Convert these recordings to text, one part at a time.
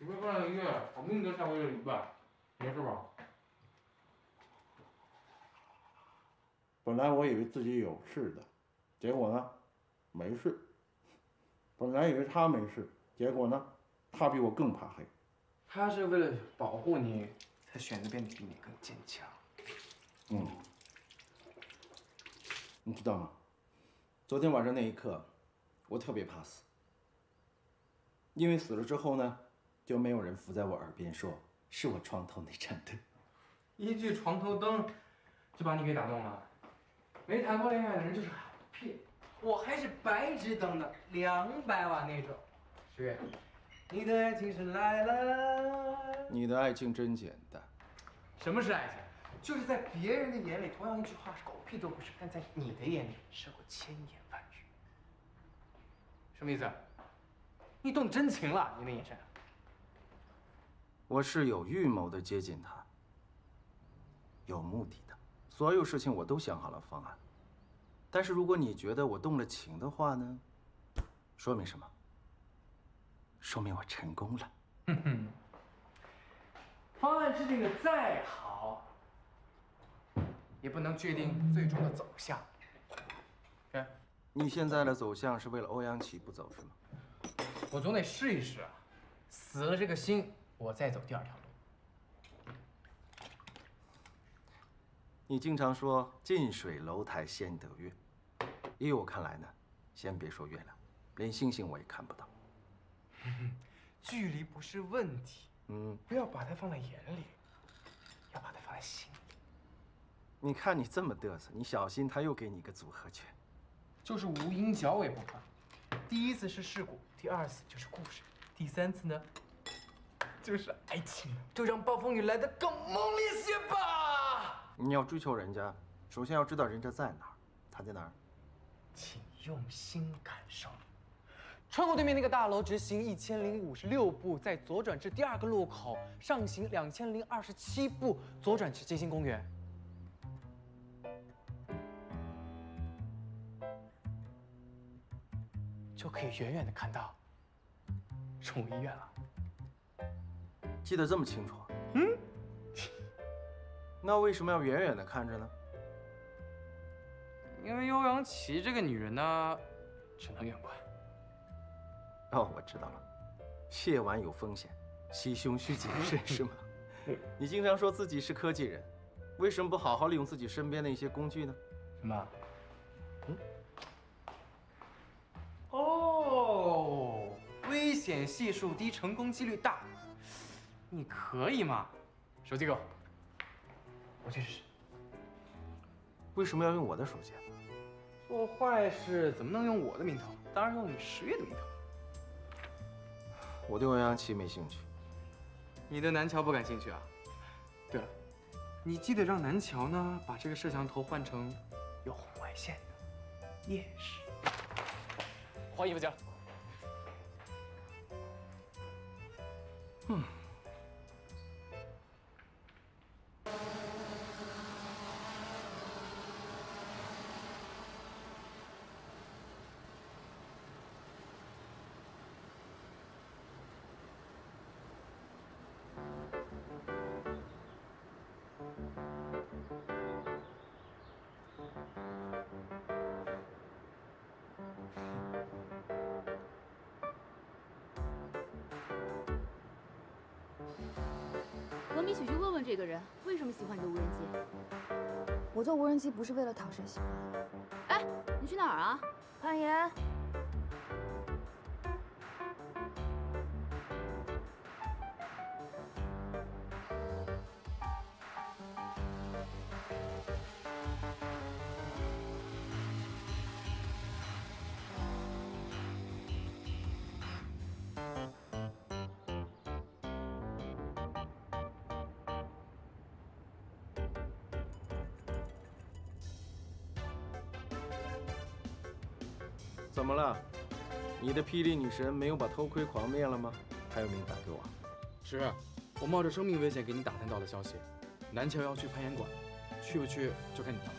你别放音乐，我给你的下回有一半，没事吧？本来我以为自己有事的，结果呢，没事。本来以为他没事，结果呢，他比我更怕黑。他是为了保护你，才选择变得比你更坚强。你知道吗？昨天晚上那一刻，我特别怕死，因为死了之后呢，就没有人伏在我耳边说是我床头那盏灯。一句床头灯，就把你给打动了。没谈过恋爱的人就是好骗，我还是白炽灯的200瓦那种。十月，你的爱情是来了。你的爱情真简单。什么是爱情？就是在别人的眼里，同样一句话是狗屁都不是，但在你的眼里胜过千言万语。什么意思？你动真情了？你那眼神。我是有预谋的接近他，有目的的，所有事情我都想好了方案。但是如果你觉得我动了情的话呢，说明什么？说明我成功了。哼哼，方案制定的再好，也不能决定最终的走向。对，你现在的走向是为了欧阳琦不走是吗？我总得试一试啊，死了这个心，我再走第2条路。你经常说近水楼台先得月，依我看来呢，先别说月亮，连星星我也看不到。距离不是问题，不要把它放在眼里，要把它放在心里。你看你这么嘚瑟，你小心他又给你个组合拳。就是无影脚我也不怕。第1次是事故，第2次就是故事，第3次呢，就是爱情。就让暴风雨来得更猛烈些吧。你要追求人家，首先要知道人家在哪儿，他在哪儿。请用心感受。窗口对面那个大楼，直行1056步，再左转至第2个路口，上行2027步，左转至街心公园。就可以远远的看到宠物医院了。记得这么清楚？那为什么要远远的看着呢？因为欧阳琦这个女人呢，只能远观。哦，我知道了，亵玩有风险，袭胸需谨慎，是吗？你经常说自己是科技人，为什么不好好利用自己身边的一些工具呢？什么？哦，危险系数低，成功几率大。你可以吗？手机给我，我去试试。为什么要用我的手机？做坏事怎么能用我的名头？当然用你10月的名头。我对欧阳琦没兴趣。你对南桥不感兴趣啊？对了，你记得让南桥呢把这个摄像头换成有红外线的夜视。换衣服去。文明许去问问这个人为什么喜欢你的无人机。我做无人机不是为了讨谁喜欢。哎，你去哪儿啊？攀岩。怎么了？你的霹雳女神没有把偷窥狂灭了吗？还有没有打给我？是，我冒着生命危险给你打探到的消息，南桥要去攀岩馆，去不去就看你的了。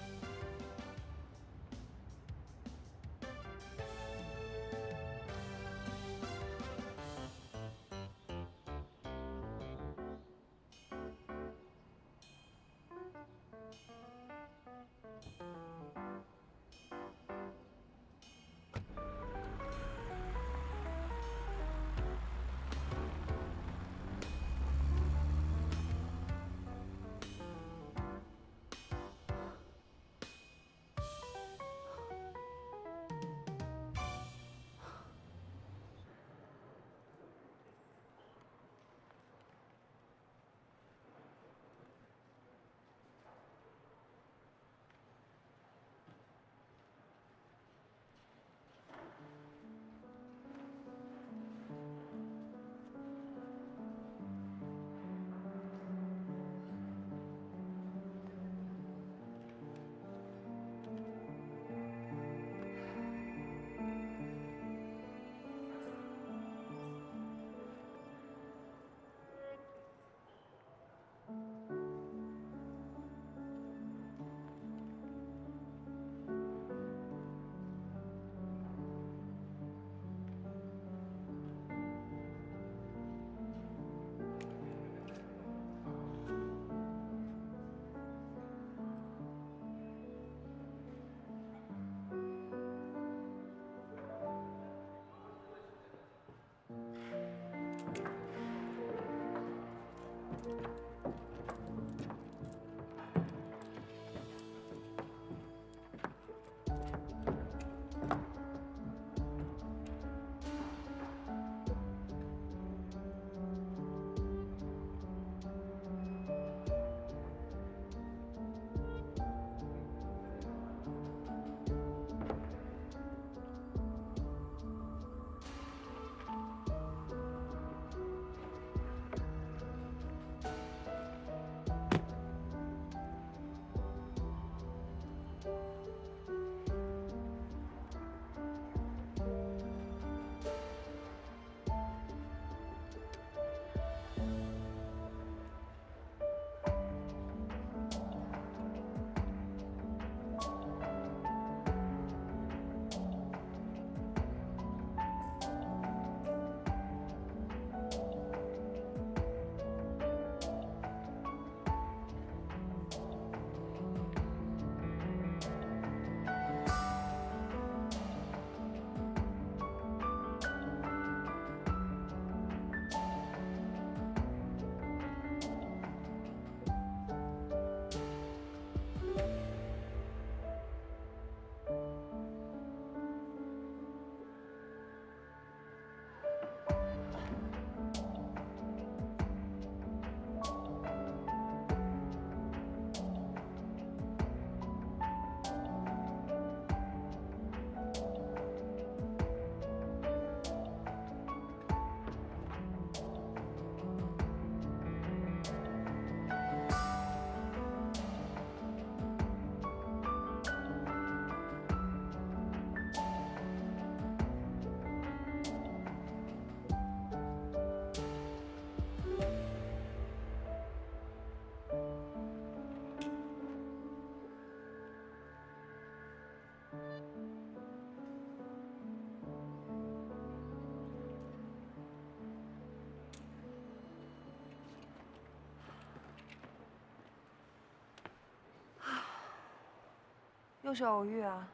就是偶遇啊。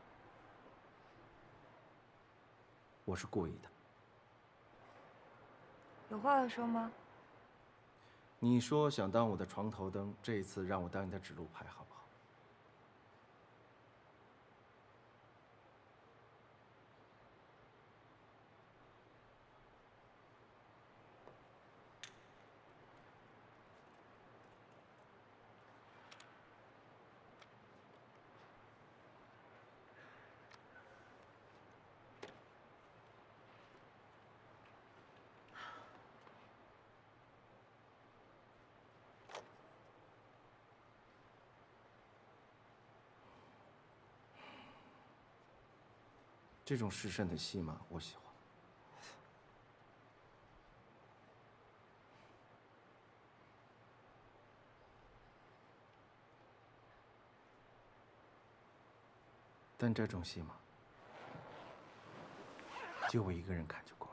我是故意的。有话要说吗？你说想当我的床头灯，这一次让我当你的指路牌，好不好？这种失身的戏码，我喜欢。但这种戏码，就我一个人看就够了。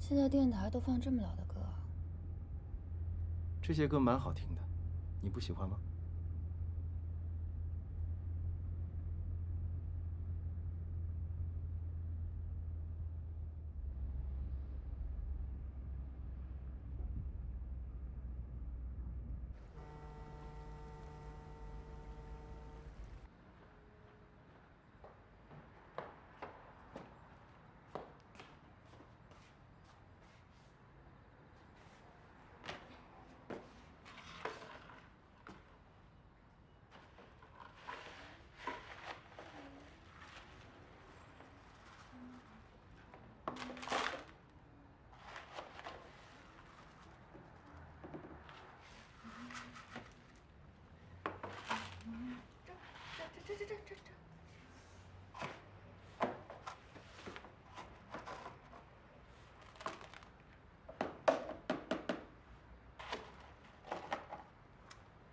现在电台都放这么老的歌啊？这些歌蛮好听的，你不喜欢吗？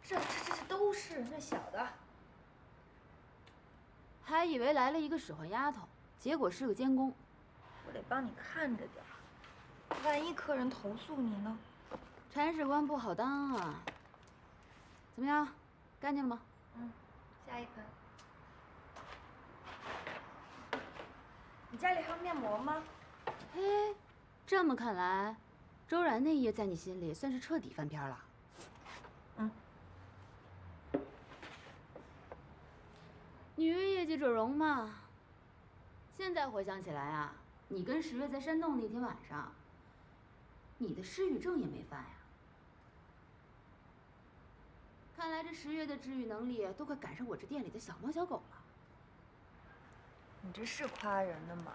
这。这都是那小的。还以为来了一个使唤丫头，结果是个监工。我得帮你看着点儿，万一客人投诉你呢？铲屎官不好当啊。怎么样，干净了吗？嗯，下一盆。你家里还有面膜吗？嘿，这么看来，周然那页在你心里算是彻底翻篇了。嗯。女为业绩者容嘛。现在回想起来啊，你跟十月在山洞那天晚上，你的失语症也没犯呀。看来这十月的治愈能力都快赶上我这店里的小猫小狗了。你这是夸人的吗？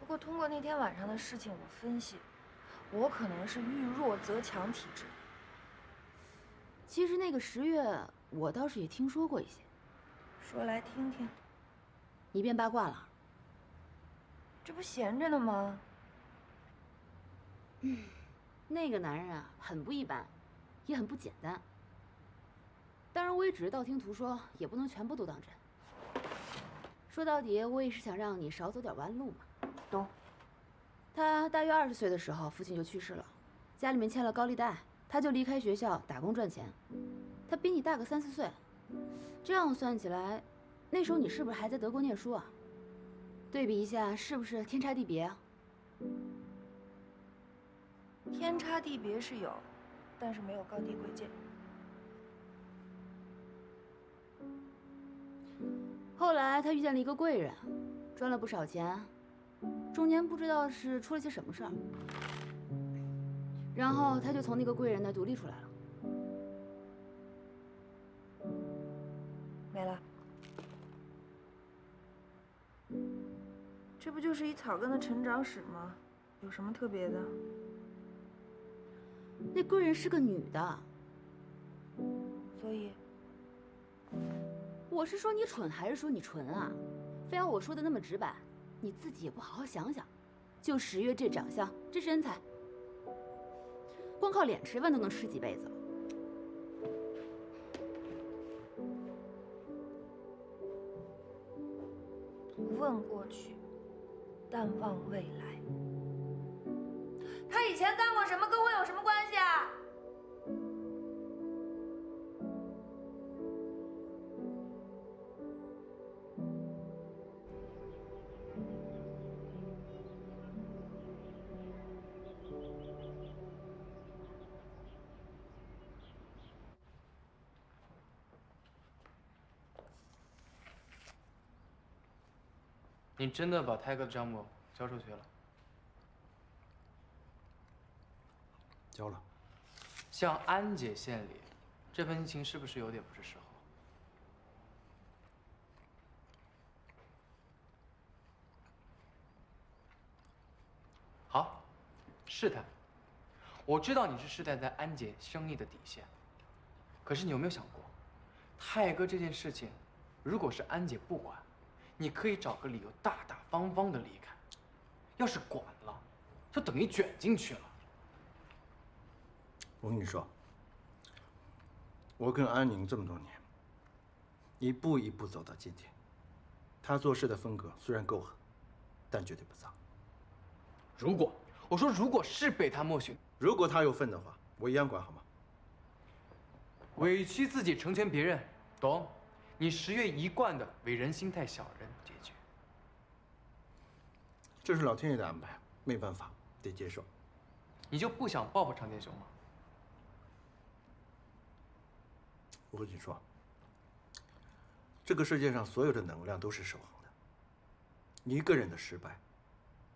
不过通过那天晚上的事情，我分析，我可能是遇弱则强体质。其实那个十月，我倒是也听说过一些。说来听听。你变八卦了？这不闲着呢吗？那个男人啊，很不一般，也很不简单。当然，我也只是道听途说，也不能全部都当真。说到底，我也是想让你少走点弯路嘛。懂。他大约20岁的时候，父亲就去世了，家里面欠了高利贷，他就离开学校打工赚钱。他比你大个3、4岁，这样算起来，那时候你是不是还在德国念书啊？对比一下，是不是天差地别啊？天差地别是有，但是没有高低贵贱。后来他遇见了一个贵人，赚了不少钱，中间不知道是出了些什么事儿，然后他就从那个贵人那独立出来了。没了。这不就是一草根的成长史吗？有什么特别的？那贵人是个女的，所以，我是说你蠢还是说你纯啊？非要我说的那么直白，你自己也不好好想想。就十月这长相，这身材，光靠脸吃饭都能吃几辈子了。不问过去，但望未来。他以前干过什么，跟我有什么关系啊？你真的把泰哥的账目交出去了？交了。向安姐献礼，这份情是不是有点不是时候？好，试探。我知道你是试探在安姐生意的底线，可是你有没有想过，泰哥这件事情，如果是安姐不管，你可以找个理由大大方方的离开；要是管了，就等于卷进去了。我跟你说，我跟安宁这么多年，一步一步走到今天，她做事的风格虽然够狠，但绝对不脏。我说如果是被他默许，如果她有份的话，我一样管，好吗？委屈自己成全别人，懂？你10月一贯的为人心太小人结局。这是老天爷的安排，没办法，得接受。你就不想报复长剑雄吗？我跟你说，这个世界上所有的能量都是守恒的，一个人的失败，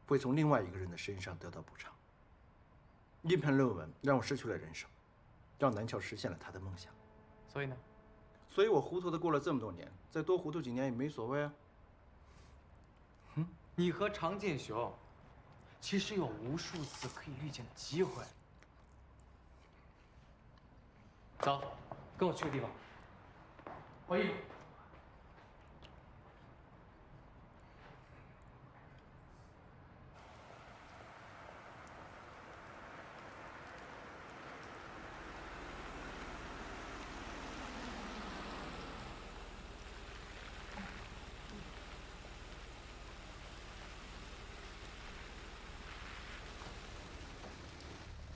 会从另外一个人的身上得到补偿。一篇论文让我失去了人生，让南桥实现了他的梦想。所以呢？所以我糊涂的过了这么多年，再多糊涂几年也没所谓啊。你和长剑雄，其实有无数次可以遇见的机会。走，跟我去个地方。换衣服。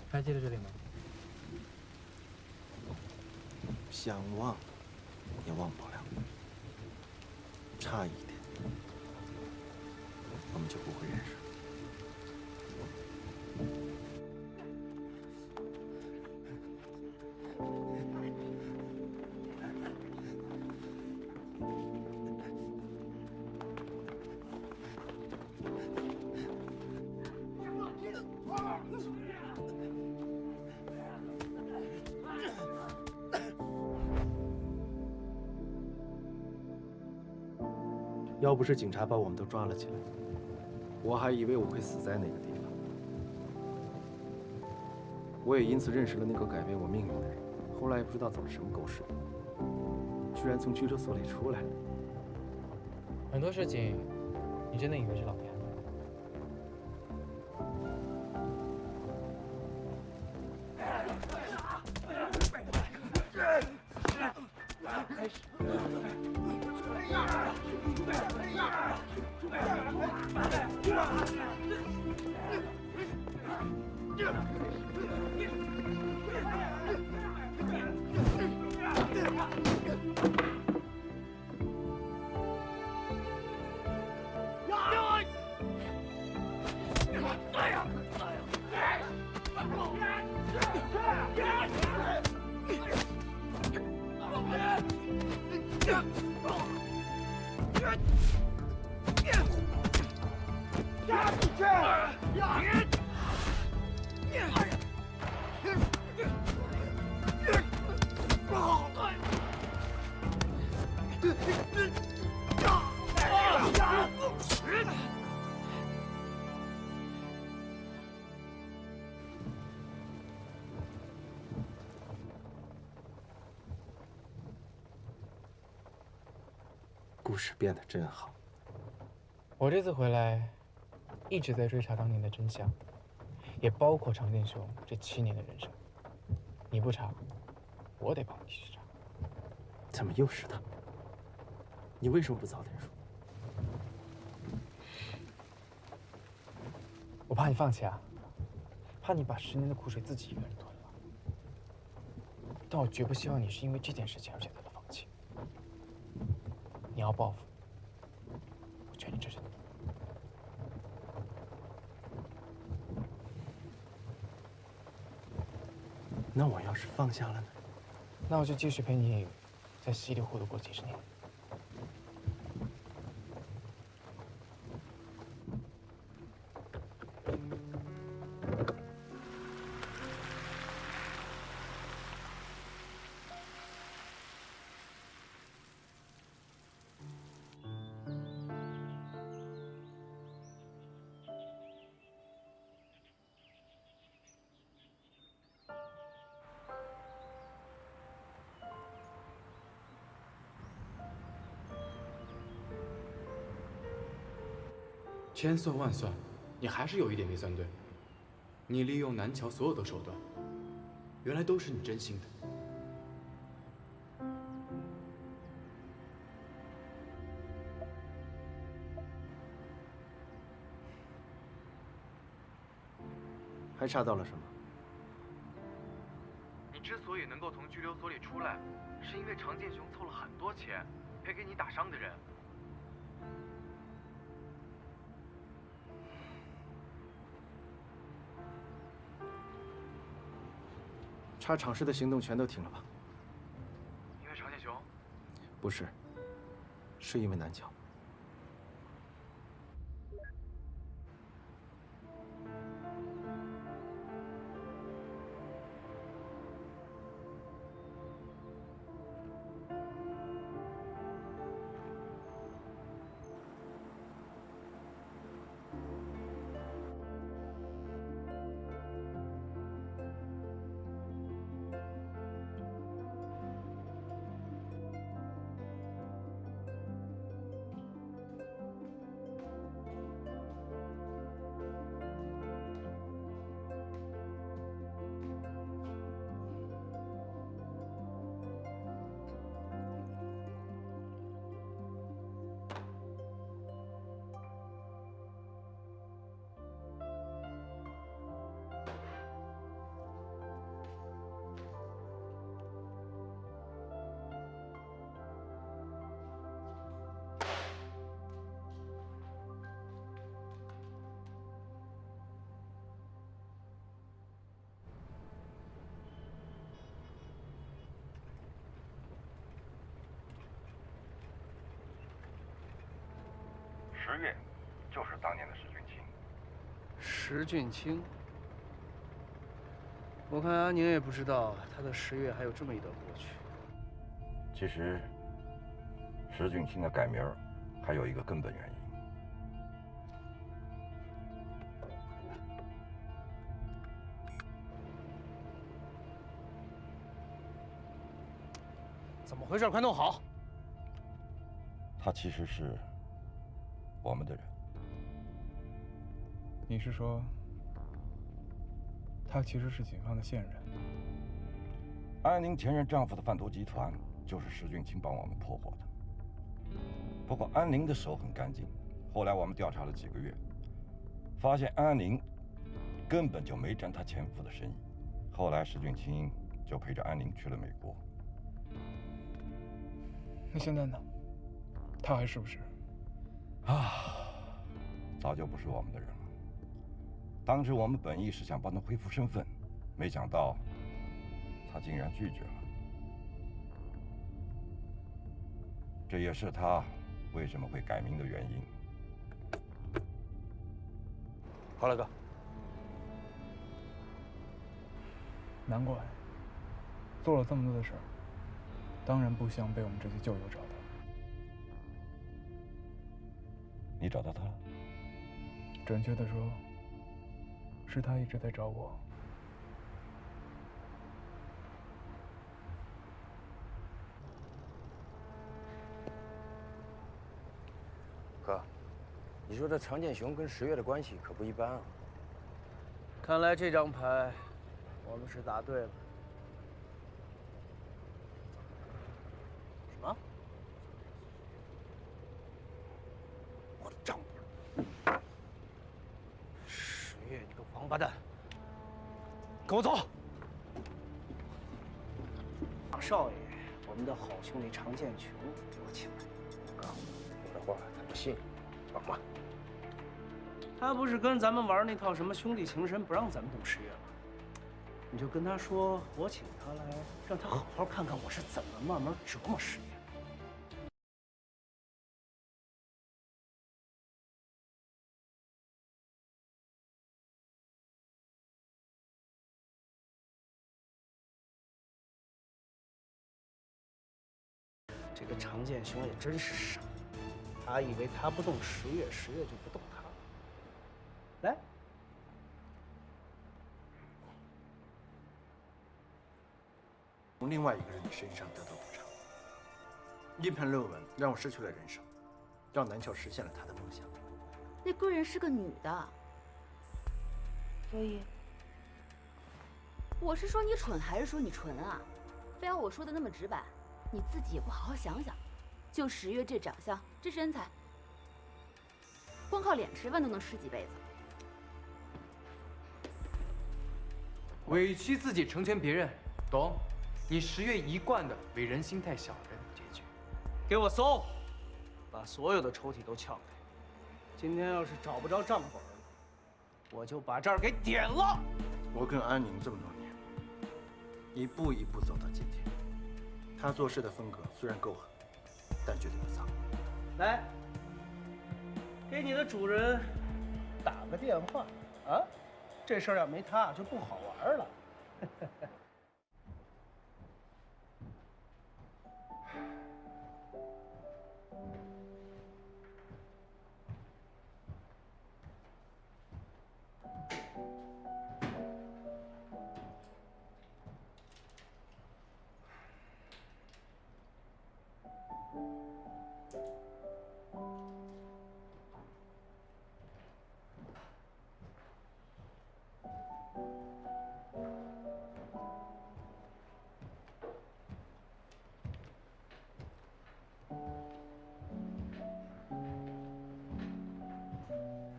还记得这里吗？想忘也忘不了，差一点，我们就不会认识。要不是警察把我们都抓了起来，我还以为我会死在那个地方。我也因此认识了那个改变我命运的人。后来也不知道走了什么狗屎，居然从拘留所里出来了。很多事情，你真的以为是老天安排的？开始。故事变得真好。我这次回来，一直在追查当年的真相，也包括常建雄这7年的人生。你不查，我得帮你去查。怎么又是他？你为什么不早点说？我怕你放弃啊，怕你把10年的苦水自己一个人吞了。但我绝不希望你是因为这件事情而选择了放弃。你要报复，我全力支持你。那我要是放下了呢？那我就继续陪你在稀里糊涂过几10年。千算万算，你还是有一点没算对。你利用南桥所有的手段，原来都是你真心的。还查到了什么？你之所以能够从拘留所里出来，是因为常建雄凑了很多钱赔给你打伤的人。查厂市的行动全都停了吧？因为常建雄？不是，是因为南桥。10月，就是当年的石俊清。石俊清，我看阿宁也不知道他的10月还有这么一段过去。其实，石俊清的改名还有一个根本原因。怎么回事？快弄好！他其实是我们的人。你是说，他其实是警方的线人？安宁前任丈夫的贩毒集团就是石俊清帮我们破获的。不过安宁的手很干净，后来我们调查了几个月，发现安宁根本就没沾他前夫的生意。后来石俊清就陪着安宁去了美国。那现在呢？他还是不是？早就不是我们的人了。当时我们本意是想帮他恢复身份，没想到他竟然拒绝了。这也是他为什么会改名的原因。好了，哥。难怪，做了这么多的事儿，当然不希望被我们这些旧友找到。你找到他了？准确的说，是他一直在找我。哥，你说这常建雄跟10月的关系可不一般啊。看来这张牌，我们是答对了。什么？我的账本！十月，你个王八蛋！跟我走！马少爷，我们的好兄弟常建琼给我请来。我告诉你，有的话他不信，懂吗？他不是跟咱们玩那套什么兄弟情深，不让咱们动十月吗？你就跟他说，我请他来，让他好好看看我是怎么慢慢折磨十月。这个常建雄也真是傻，他以为他不动十月，十月就不动他。来。从另外一个人的身上得到补偿。一篇论文让我失去了人生，让南桥实现了他的梦想。那贵人是个女的，所以我是说你蠢还是说你纯啊？非要我说的那么直白，你自己也不好好想想。就十月这长相，这身材，光靠脸吃饭都能吃几辈子。委屈自己成全别人，懂？你十月一贯的为人心太小的结局。给我搜，把所有的抽屉都撬开。今天要是找不着账本，我就把这儿给点了。我跟安宁这么多年，一步一步走到今天。他做事的风格虽然够狠，但绝对不脏。来，给你的主人打个电话啊！这事儿要没他就不好玩了。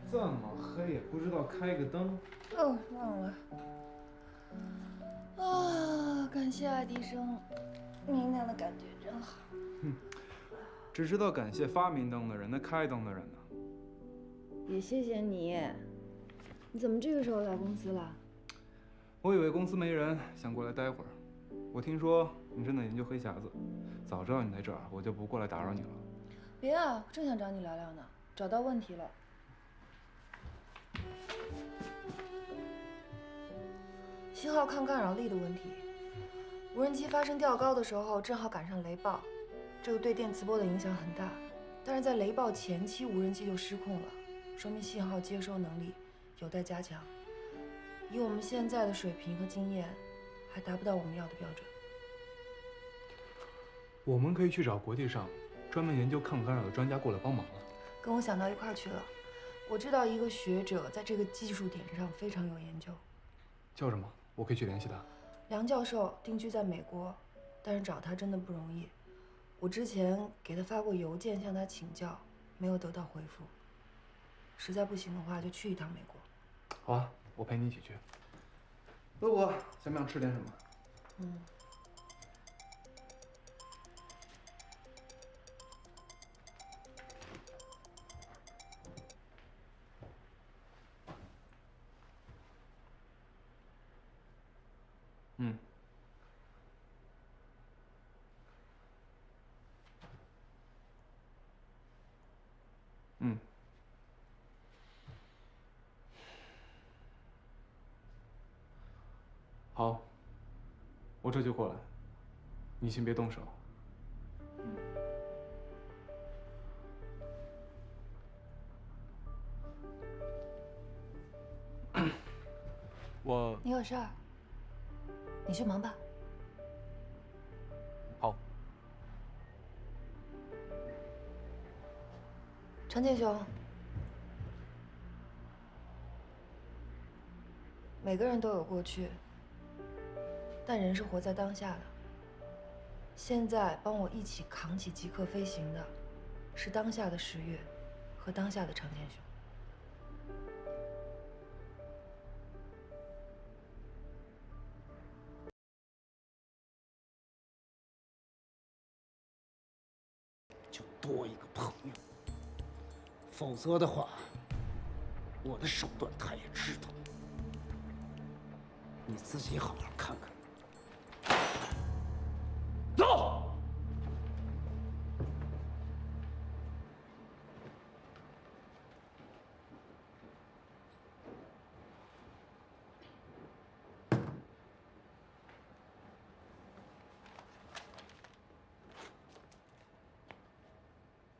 这么黑也不知道开个灯。哦，忘了。啊，感谢爱迪生，明天的感觉真好。哼，只知道感谢发明灯的人，那开灯的人呢？也谢谢你。你怎么这个时候来公司了？我以为公司没人，想过来待会儿。我听说你正在研究黑匣子，早知道你在这儿，我就不过来打扰你了。别啊，我正想找你聊聊呢，找到问题了。信号抗干扰力的问题，无人机发生调高的时候，正好赶上雷暴，这个对电磁波的影响很大。但是在雷暴前期，无人机就失控了，说明信号接收能力有待加强。以我们现在的水平和经验，还达不到我们要的标准。我们可以去找国际上专门研究抗干扰的专家过来帮忙了。跟我想到一块儿去了。我知道一个学者在这个技术点上非常有研究。叫什么？我可以去联系他。梁教授定居在美国，但是找他真的不容易。我之前给他发过邮件向他请教，没有得到回复。实在不行的话，就去一趟美国。好啊，我陪你一起去。乐果，想不想吃点什么？嗯。嗯。嗯。好，我这就过来，你先别动手。我你有事儿，你去忙吧。好。程建雄，每个人都有过去，但人是活在当下的。现在帮我一起扛起极客飞行的，是当下的10月和当下的常剑雄。就多一个朋友，否则的话，我的手段他也知道。你自己好好看看。走。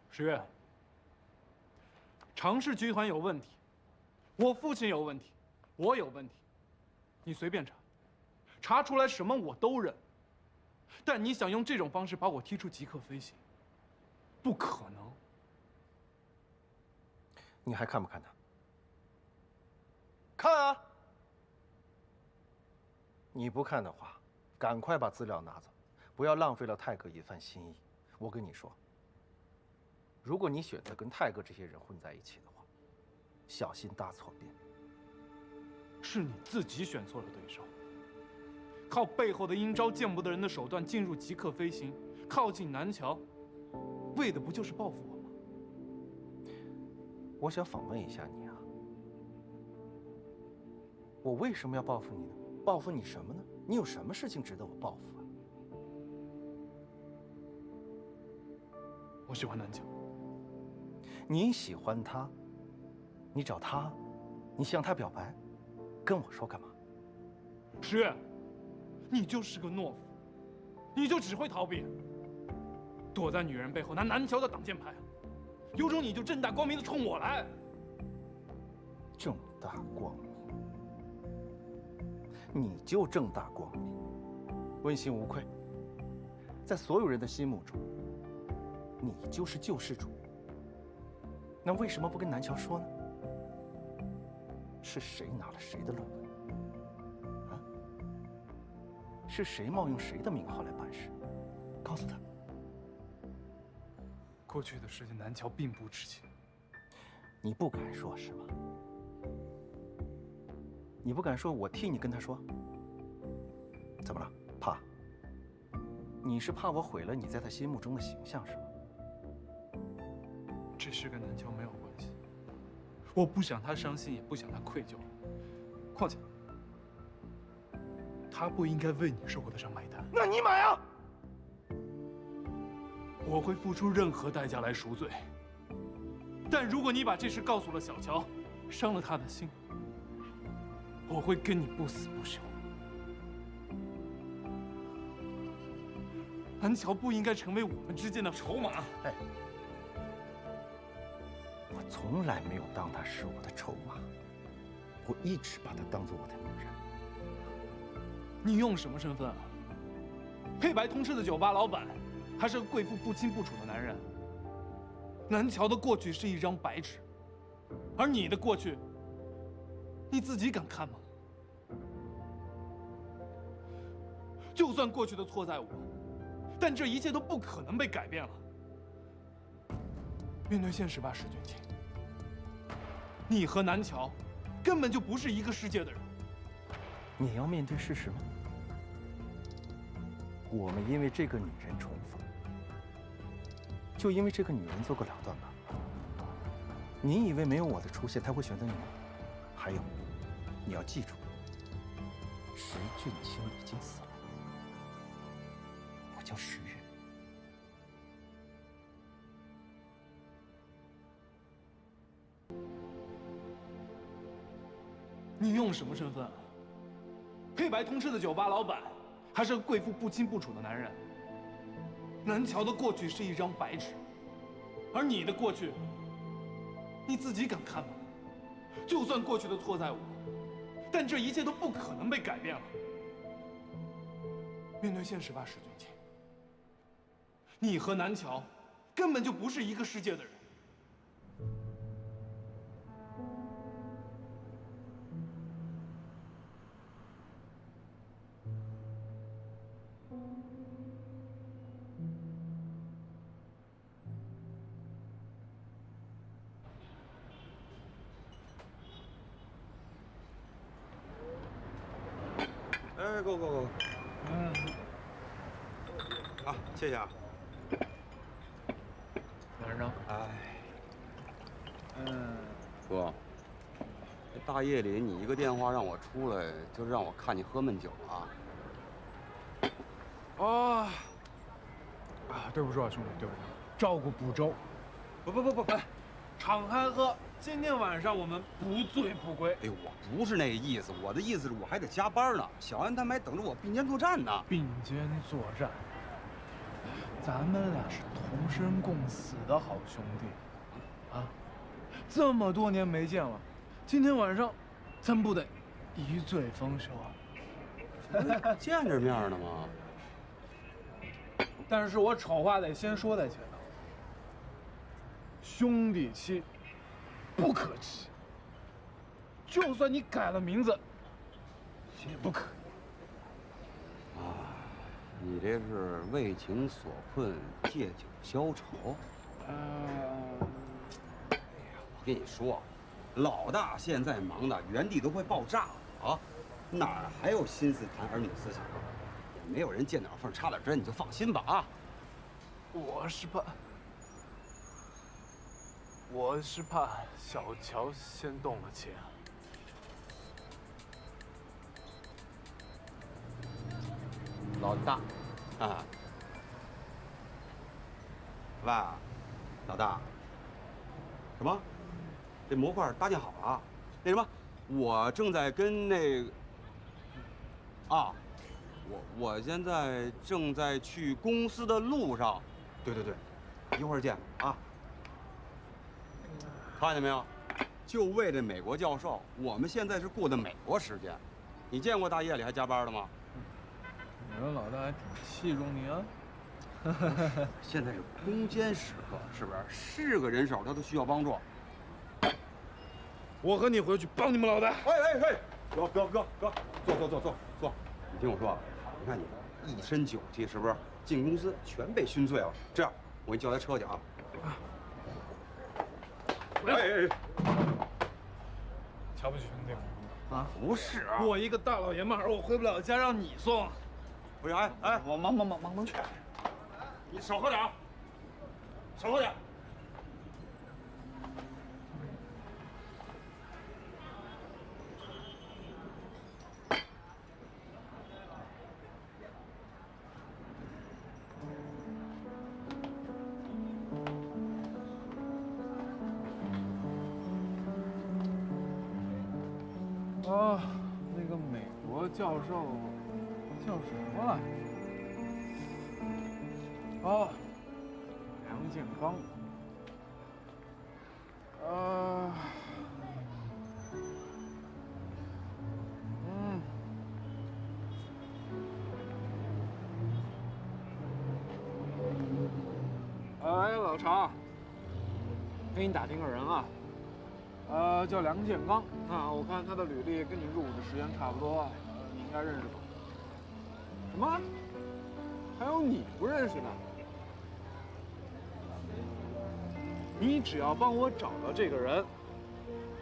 十月，常氏集团有问题，我父亲有问题，我有问题，你随便查，查出来什么我都认。但你想用这种方式把我踢出极客飞行，不可能。你还看不看他？看啊！你不看的话，赶快把资料拿走，不要浪费了泰哥一番心意。我跟你说，如果你选择跟泰哥这些人混在一起的话，小心大错变。是你自己选错了对手，靠背后的阴招见不得人的手段进入极客飞行，靠近南桥，为的不就是报复我吗？我想访问一下你啊，我为什么要报复你呢？报复你什么呢？你有什么事情值得我报复啊？我喜欢南桥。你喜欢他，你找他，你向他表白，跟我说干嘛？十月，你就是个懦夫，你就只会逃避，躲在女人背后拿南桥的挡箭牌，有种你就正大光明的冲我来。正大光明，你就正大光明，问心无愧，在所有人的心目中，你就是救世主。那为什么不跟南桥说呢？是谁拿了谁的论文？啊？是谁冒用谁的名号来办事？告诉他。过去的事情，南桥并不知情。你不敢说是吗？你不敢说，我替你跟他说。怎么了？怕？你是怕我毁了你在他心目中的形象是吗？这事跟南桥没有关系，我不想他伤心，也不想他愧疚。况且，他不应该为你受过的伤买单。那你买啊！我会付出任何代价来赎罪。但如果你把这事告诉了小乔，伤了他的心，我会跟你不死不休。南桥不应该成为我们之间的筹码。哎，我从来没有当她是我的筹码，我一直把她当做我的女人。你用什么身份啊？黑白通吃的酒吧老板，还是个贵妇不清不楚的男人？南桥的过去是一张白纸，而你的过去，你自己敢看吗？就算过去的错在我，但这一切都不可能被改变了。面对现实吧，石俊清，你和南桥根本就不是一个世界的人。你要面对事实吗？我们因为这个女人重逢，就因为这个女人做个了断吧。你以为没有我的出现，他会选择你吗？还有，你要记住，石俊清已经死了。我叫石月。你用什么身份啊？黑白通吃的酒吧老板，还是个贵妇不清不楚的男人？南桥的过去是一张白纸，而你的过去，你自己敢看吗？就算过去的错在我，但这一切都不可能被改变了。面对现实吧，石俊清，你和南桥根本就不是一个世界的人。哎，够。啊，谢谢啊。马院长，哎，哥，这大夜里你一个电话让我出来，就是让我看你喝闷酒啊？对不住啊，兄弟，对不住，照顾不周。不，敞开喝。今天晚上我们不醉不归。哎，我不是那个意思，我的意思是我还得加班呢。小安他们还等着我并肩作战呢。并肩作战，咱们俩是同生共死的好兄弟，啊，这么多年没见了，今天晚上，咱不得一醉方休啊？见着面了吗？但是我丑话得先说在前头，兄弟妻不可欺，就算你改了名字，也不可以。你这是为情所困，借酒消愁。我跟你说，老大现在忙的原地都快爆炸了啊，哪儿还有心思谈儿女思想啊？也没有人见点缝插点针，你就放心吧啊。我是怕小乔先动了情。老大，喂，老大，什么？这模块搭建好了？那什么，我正在跟那个我现在正在去公司的路上。对，一会儿见啊。看见没有？就为这美国教授，我们现在是过的美国时间。你见过大夜里还加班的吗？你们老大还挺器重你啊。现在是攻坚时刻，是不是？是个人手他都需要帮助。我和你回去帮你们老大。哥，坐。你听我说，你看你一身酒气，是不是？进公司全被熏醉了。这样，我给你叫台车去啊。瞧不起兄弟们啊？不是啊，我一个大老爷们儿，我回不了家，让你送。不是，我忙去。你少喝点啊，少喝点。那个美国教授叫什么来着？梁建刚。老常，给你打听个人啊。叫梁建刚啊，我看他的履历跟你入伍的时间差不多，你应该认识吧？什么？还有你不认识的？你只要帮我找到这个人，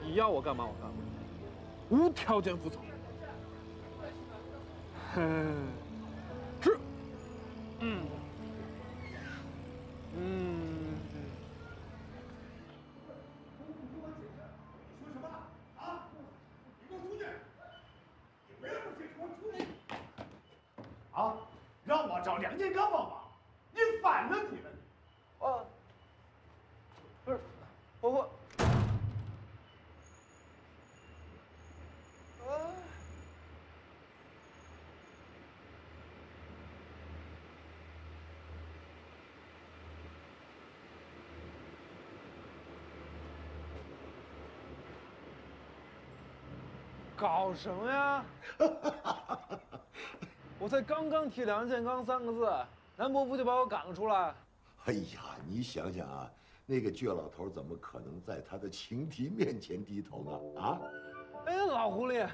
你要我干嘛我干嘛，无条件服从。是。让我找梁建刚帮忙，你反了你了！不是，我。搞什么呀？我才刚刚提梁建刚3个字，南伯父就把我赶了出来。哎呀，你想想啊，那个倔老头怎么可能在他的情敌面前低头呢？啊！哎，老狐狸，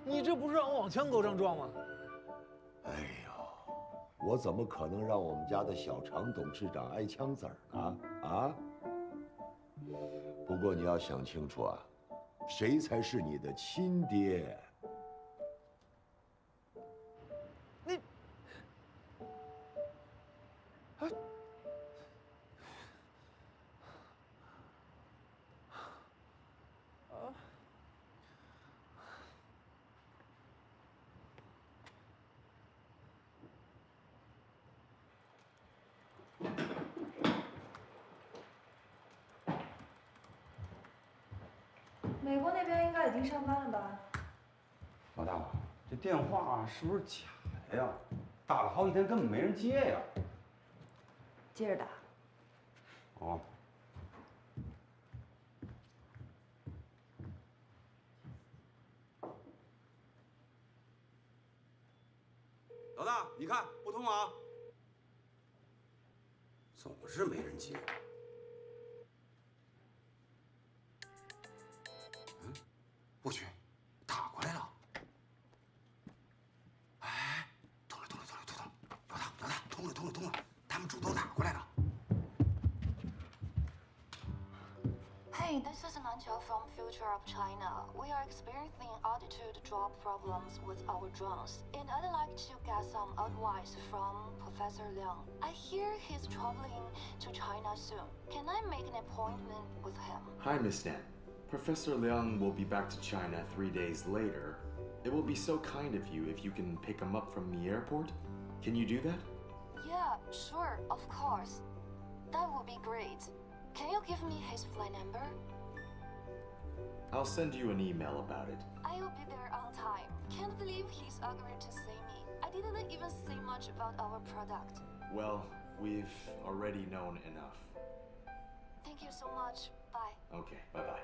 你这不是让我往枪口上撞吗？哎呦，我怎么可能让我们家的小常董事长挨枪子儿呢？啊！不过你要想清楚啊，谁才是你的亲爹？美国那边应该已经上班了吧？老大，这电话是不是假的呀？打了好几天根本没人接呀。接着打。哦。老大，你看不通啊，总是没人接。嗯，我去，打过来了。哎，通了，老大，通了，他们主动打过来了。 Hey, this is Nanqiao from Future of China. We are experiencing altitude drop problems with our drones, and I'd like to get some advice from Professor Liang. I hear he's traveling to China soon. Can I make an appointment with him? Hi, Miss Nan. Professor Liang will be back to China 3 days later. It will be so kind of you if you can pick him up from the airport. Can you do that? Yeah, sure, of course. That would be great. Can you give me his flight number? I'll send you an email about it. I'll be there on time. Can't believe he's agreed to see me. I didn't even say much about our product. Well, we've already known enough. Thank you so much. Bye. Okay, bye-bye.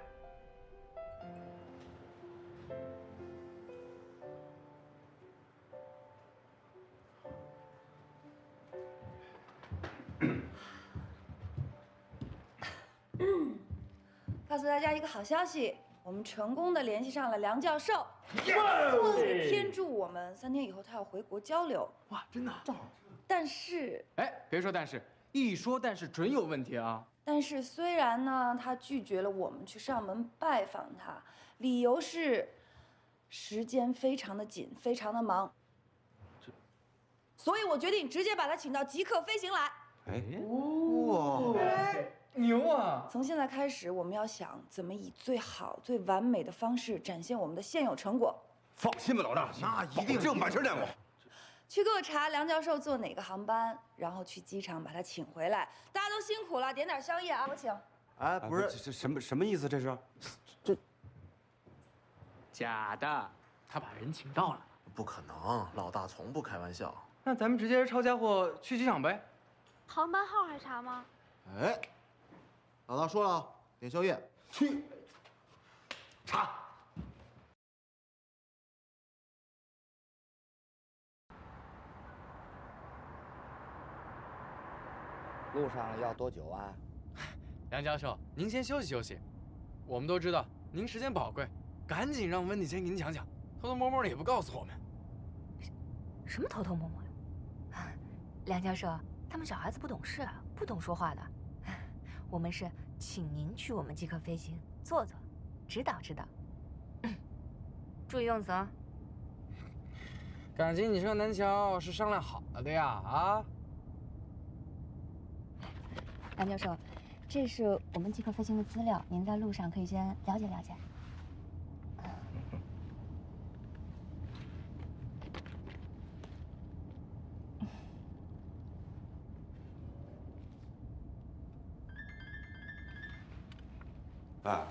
告诉大家一个好消息，我们成功的联系上了梁教授，天助我们3天以后他要回国交流。哇，真的？但是，哎，别说但是，一说但是准有问题啊！但是虽然呢，他拒绝了我们去上门拜访他，理由是时间非常的紧，非常的忙。所以我决定直接把他请到极客飞行来。哎，哇！ 牛啊！从现在开始，我们要想怎么以最好、最完美的方式展现我们的现有成果。放心吧，老大，那一定正满身练过。去给我查梁教授坐哪个航班，然后去机场把他请回来。大家都辛苦了，点点宵夜啊，我请。哎，不是，这什么意思？这是？这假的，他把人请到了。不可能，老大从不开玩笑。那咱们直接抄家伙去机场呗。航班号还查吗？哎。 老大说了，点宵夜去查。路上要多久啊？梁教授，您先休息休息。我们都知道您时间宝贵，赶紧让温迪先给您讲讲，偷偷摸摸的也不告诉我们。什么偷偷摸摸呀？梁教授，他们小孩子不懂事，不懂说话的。 我们是请您去我们极客飞行坐坐，指导指导。注意用词啊！感情你和南桥是商量好了的呀？啊！梁教授，这是我们极客飞行的资料，您在路上可以先了解了解。哎，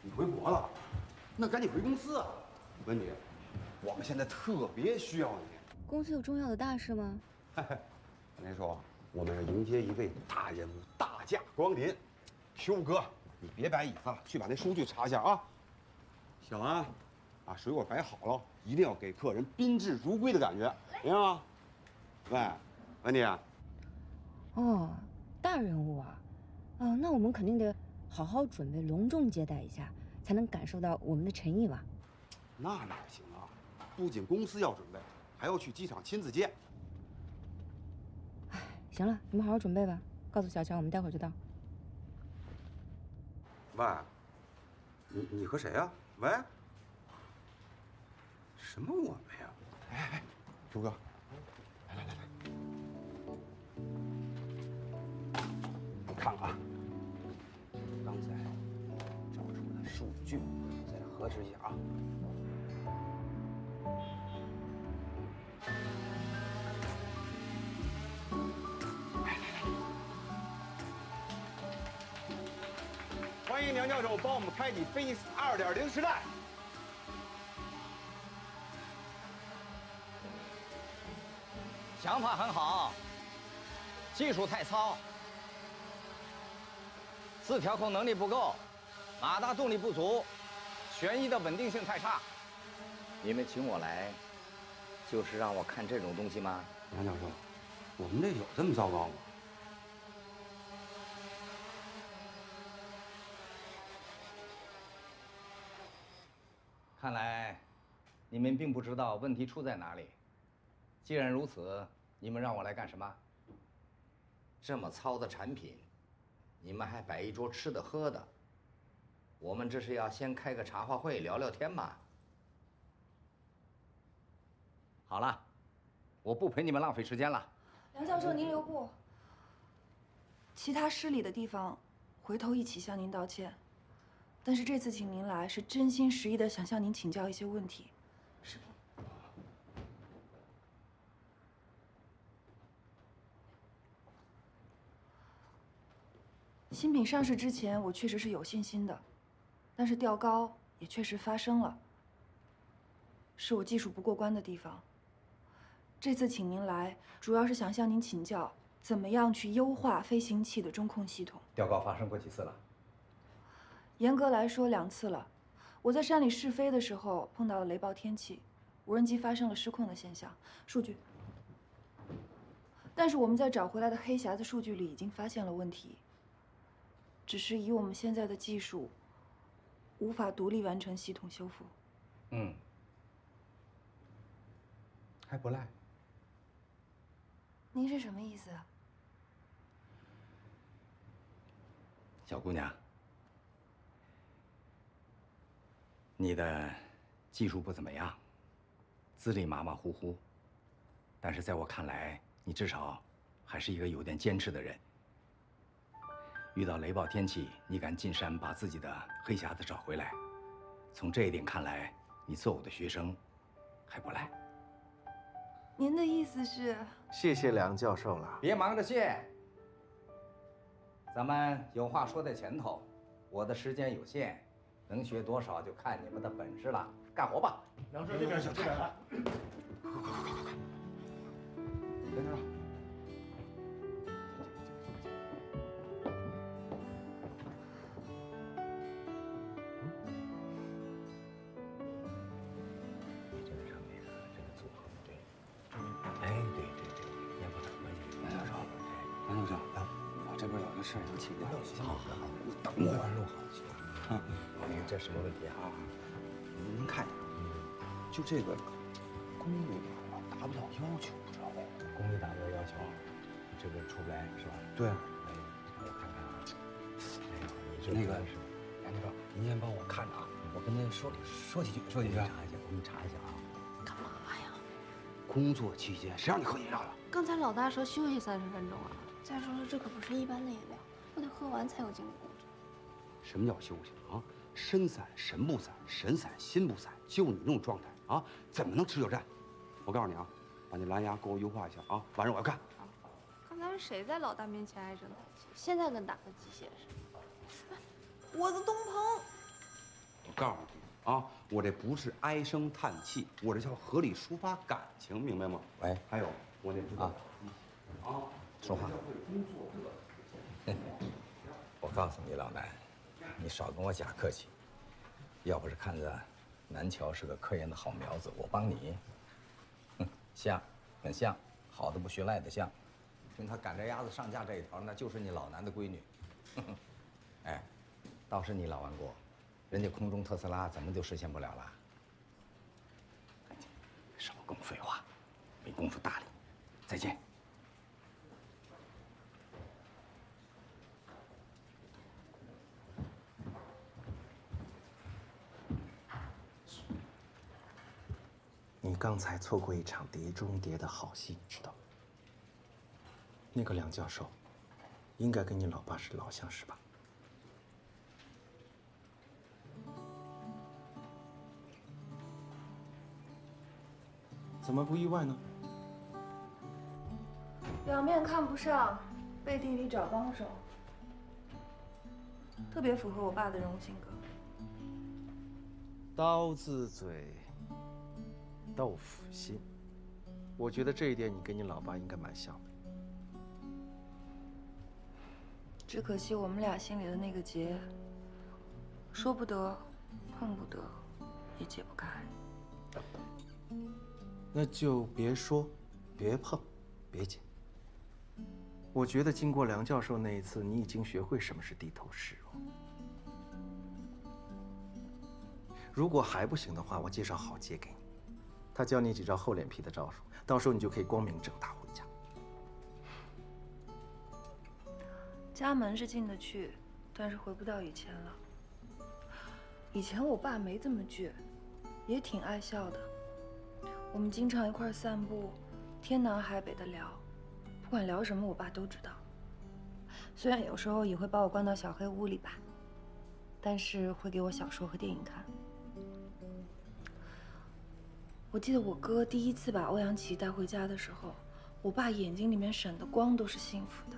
你回国了，那赶紧回公司啊！温迪，我们现在特别需要你。公司有重要的大事吗？我跟你说，我们要迎接一位大人物大驾光临。修哥，你别摆椅子了，去把那数据查一下啊。小安，把水果摆好了，一定要给客人宾至如归的感觉，明白吗？喂，温迪。哦，大人物啊，那我们肯定得好好准备，隆重接待一下，才能感受到我们的诚意吧？那哪行啊！不仅公司要准备，还要去机场亲自接。行了，你们好好准备吧。告诉小乔，我们待会儿就到。喂，你和谁呀？喂，什么我们呀？哎，朱哥，来，你看看刚才找出的数据，再核实一下啊。欢欢迎梁教授帮我们开启 Physics 2.0时代。想法很好，技术太糙，自调控能力不够，马达动力不足，旋翼的稳定性太差。你们请我来，就是让我看这种东西吗？梁教授，我们这有这么糟糕吗？看来你们并不知道问题出在哪里。既然如此，你们让我来干什么？这么糙的产品，你们还摆一桌吃的喝的，我们这是要先开个茶话会聊聊天嘛？好了，我不陪你们浪费时间了。梁教授，您留步。其他失礼的地方，回头一起向您道歉。但是这次请您来，是真心实意的想向您请教一些问题。视频。新品上市之前，我确实是有信心的，但是调高也确实发生了，是我技术不过关的地方。这次请您来，主要是想向您请教，怎么样去优化飞行器的中控系统。调高发生过几次了？严格来说2次了。我在山里试飞的时候碰到了雷暴天气，无人机发生了失控的现象。数据。但是我们在找回来的黑匣子数据里已经发现了问题。只是以我们现在的技术，无法独立完成系统修复。还不赖。您是什么意思啊？小姑娘，你的技术不怎么样，资历马马虎虎，但是在我看来，你至少还是一个有点坚持的人。遇到雷暴天气，你敢进山把自己的黑匣子找回来，从这一点看来，你做我的学生还不赖。您的意思是？谢谢梁教授了。别忙着谢，咱们有话说在前头。我的时间有限，能学多少就看你们的本事了。干活吧。梁师这边请，这边来。快！梁教授。事儿要请教。好，你等会儿录好行吗？这什么问题啊？您看一下，就这个功率达不到要求，不知道为什么。功率达不到要求，这个出不来是吧？对啊。哎，我看看啊。哎呀，你这那个是梁教授，您先帮我看着啊，我跟他说几句。查一下，我们查一下啊。干嘛呀？工作期间谁让你喝饮料了？刚才老大说休息30分钟啊。再说了，这可不是一般的饮料，我得喝完才有精力工作。什么叫休息啊？身散神不散，神散心不散，就你这种状态啊，怎么能持久战？我告诉你啊，把那蓝牙给我优化一下啊，晚上我要看。刚才谁在老大面前唉声叹气？现在跟打个鸡血似的。我的东鹏，我告诉你啊，我这不是唉声叹气，我这叫合理抒发感情，明白吗？喂，还有我那不啊。说话。我告诉你，老南，你少跟我假客气。要不是看着南桥是个科研的好苗子，我帮你，像，很像，好的不学赖的像。听他赶着鸭子上架这一条，那就是你老南的闺女。哎，倒是你老王国，人家空中特斯拉怎么就实现不了了？赶紧，少跟我废话，没工夫搭理。再见。你刚才错过一场碟中谍的好戏，知道？那个梁教授，应该跟你老爸是老相识吧？怎么不意外呢？表面看不上，背地里找帮手。特别符合我爸的人物性格。刀子嘴，豆腐心。我觉得这一点你跟你老爸应该蛮像的。只可惜我们俩心里的那个结，说不得，碰不得，也解不开。那就别说，别碰，别解。我觉得经过梁教授那一次，你已经学会什么是低头示弱。如果还不行的话，我介绍郝杰给你，他教你几招厚脸皮的招数，到时候你就可以光明正大回家。家门是进得去，但是回不到以前了。以前我爸没这么倔，也挺爱笑的。我们经常一块散步，天南海北的聊，不管聊什么，我爸都知道。虽然有时候也会把我关到小黑屋里吧，但是会给我小说和电影看。我记得我哥第一次把欧阳琦带回家的时候，我爸眼睛里面闪的光都是幸福的。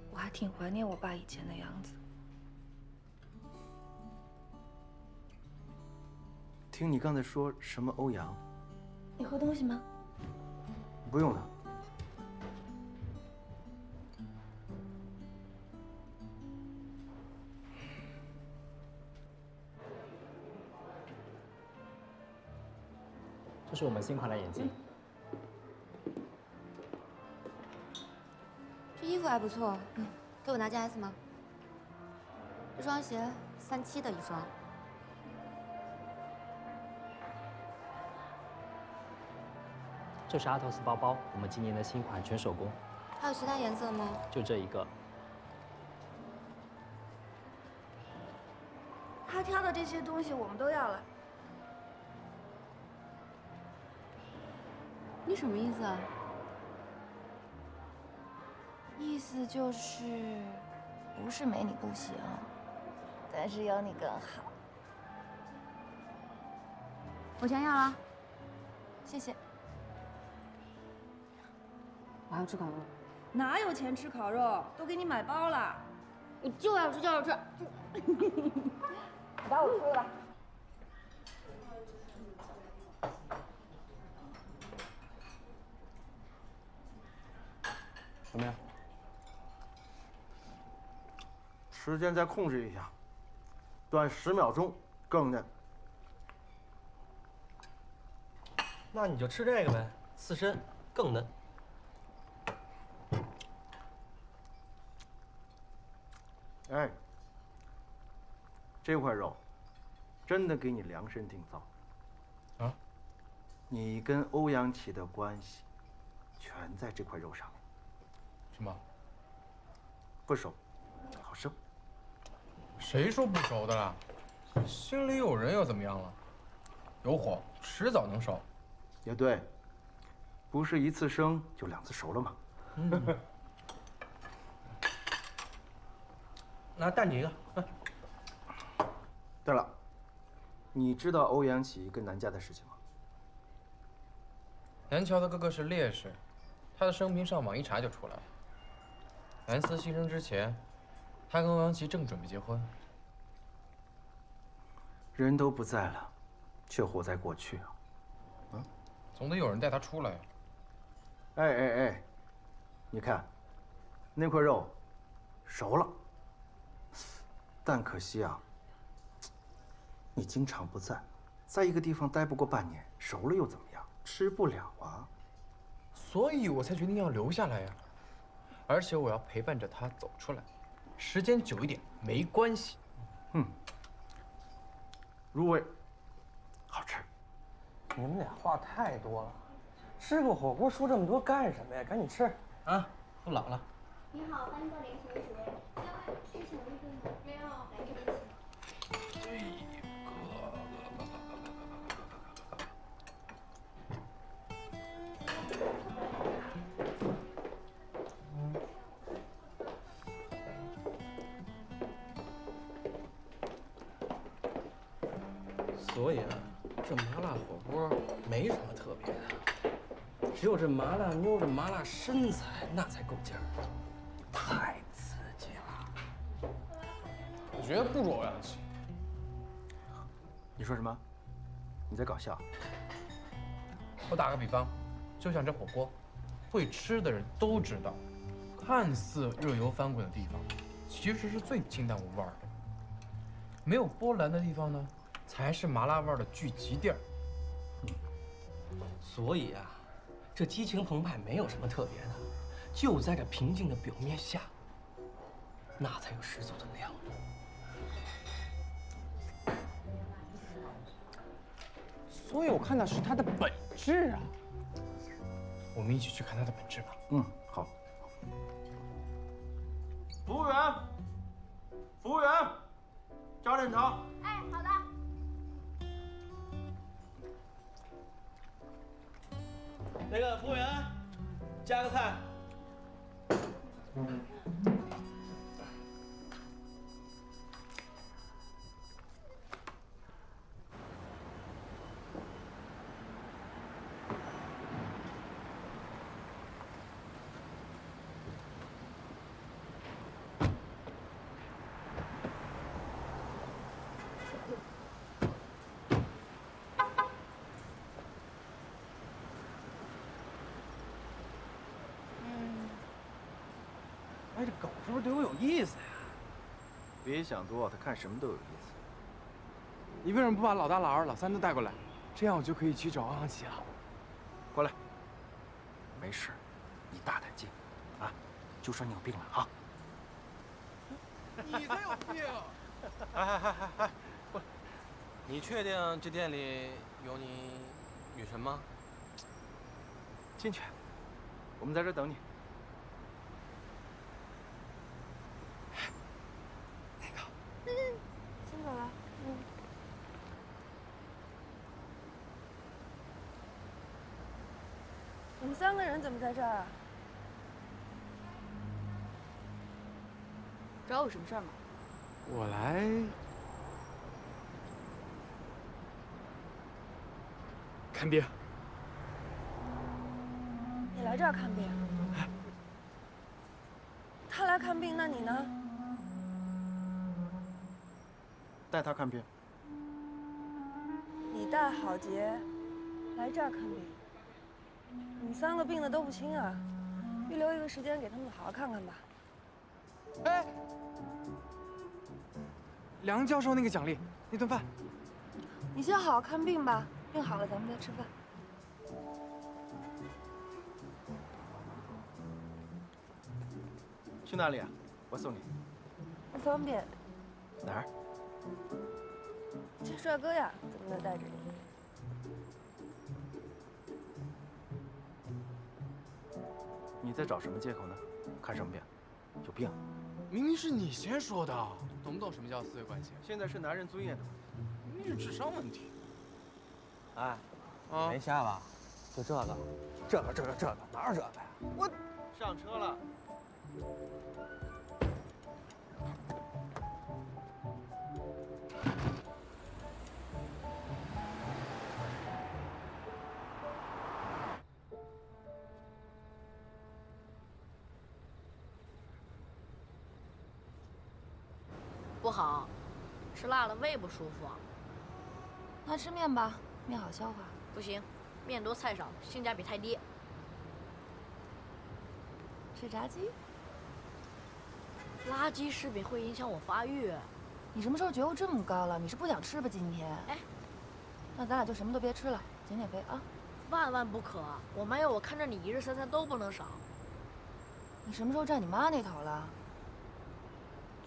我还挺怀念我爸以前的样子。听你刚才说什么欧阳？你喝东西吗？不用了。这是我们新款的眼镜。这衣服还不错，给我拿件 S 吗？这双鞋37的一双。这是阿特斯包包，我们今年的新款，全手工。还有其他颜色吗？就这一个。他挑的这些东西我们都要了。你什么意思啊？意思就是，不是没你不行，但是有你更好。我全要了，谢谢。我还要吃烤肉。哪有钱吃烤肉？都给你买包了。我就要吃，就要吃。你把我推了。怎么样？时间再控制一下，短10秒钟，更嫩。那你就吃这个呗，刺身更嫩。哎，这块肉真的给你量身定造。啊？你跟欧阳琦的关系全在这块肉上面。什么？不熟，好生。谁说不熟的了？心里有人又怎么样了？有火，迟早能熟。也对，不是一次生就2次熟了吗？那淡几个。对了，你知道欧阳琦跟南家的事情吗？南桥的哥哥是烈士，他的生平上网一查就出来了。南思牺牲之前，他跟欧阳琦正准备结婚。人都不在了，却活在过去啊！总得有人带他出来呀。哎，你看，那块肉熟了，但可惜啊，你经常不在，在一个地方待不过半年，熟了又怎么样？吃不了啊。所以我才决定要留下来呀。而且我要陪伴着他走出来，时间久一点没关系。入味，好吃。你们俩话太多了，吃个火锅说这么多干什么呀？赶紧吃啊，都老了。你好，欢迎光临请问几位？是请预定的？没有，来这边请。所以啊，这麻辣火锅没什么特别的，只有这麻辣妞的麻辣身材那才够劲儿，太刺激了。觉得不着洋气。你说什么？你在搞笑？我打个比方，就像这火锅，会吃的人都知道，看似热油翻滚的地方，其实是最清淡无味的。没有波澜的地方呢，才是麻辣味的聚集地儿。所以啊，这激情澎湃没有什么特别的，就在这平静的表面下，那才有十足的亮度。所以我看的是它的本质啊。我们一起去看它的本质吧。嗯，好。服务员，服务员，加点糖。哎，好的。那个服务员，加个菜。哎，这狗是不是对我有意思呀？别想多，它看什么都有意思。你为什么不把老大、老二、老三都带过来？这样我就可以去找王阳奇了。过来。没事，你大胆进，啊，就说你有病了啊。你才有病！哎，不，你确定这店里有你女神吗？进去，我们在这等你。先走了。你们3个人怎么在这儿啊？找我什么事儿吗？我来看病。你来这儿看病？他来看病，那你呢？带他看病。你带郝杰来这儿看病，你们3个病的都不轻啊，预留一个时间给他们好好看看吧。哎，梁教授那个奖励，那顿饭。你先好好看病吧，病好了咱们再吃饭。去哪里啊？我送你。不方便。哪儿？见帅哥呀，怎么能带着你？你在找什么借口呢？看什么病？有病！明明是你先说的，懂不懂什么叫四维关系？现在是男人尊严的问题，明明是智商问题。哎，没瞎吧？就这个，哪有这个呀？我上车了。不好，吃辣了胃不舒服。那吃面吧，面好消化。不行，面多菜少，性价比太低。吃炸鸡？垃圾食品会影响我发育。你什么时候觉悟这么高了？你是不想吃吧今天？哎，那咱俩就什么都别吃了，减减肥啊！万万不可！我没有，我看着你1日3餐都不能少。你什么时候站你妈那头了？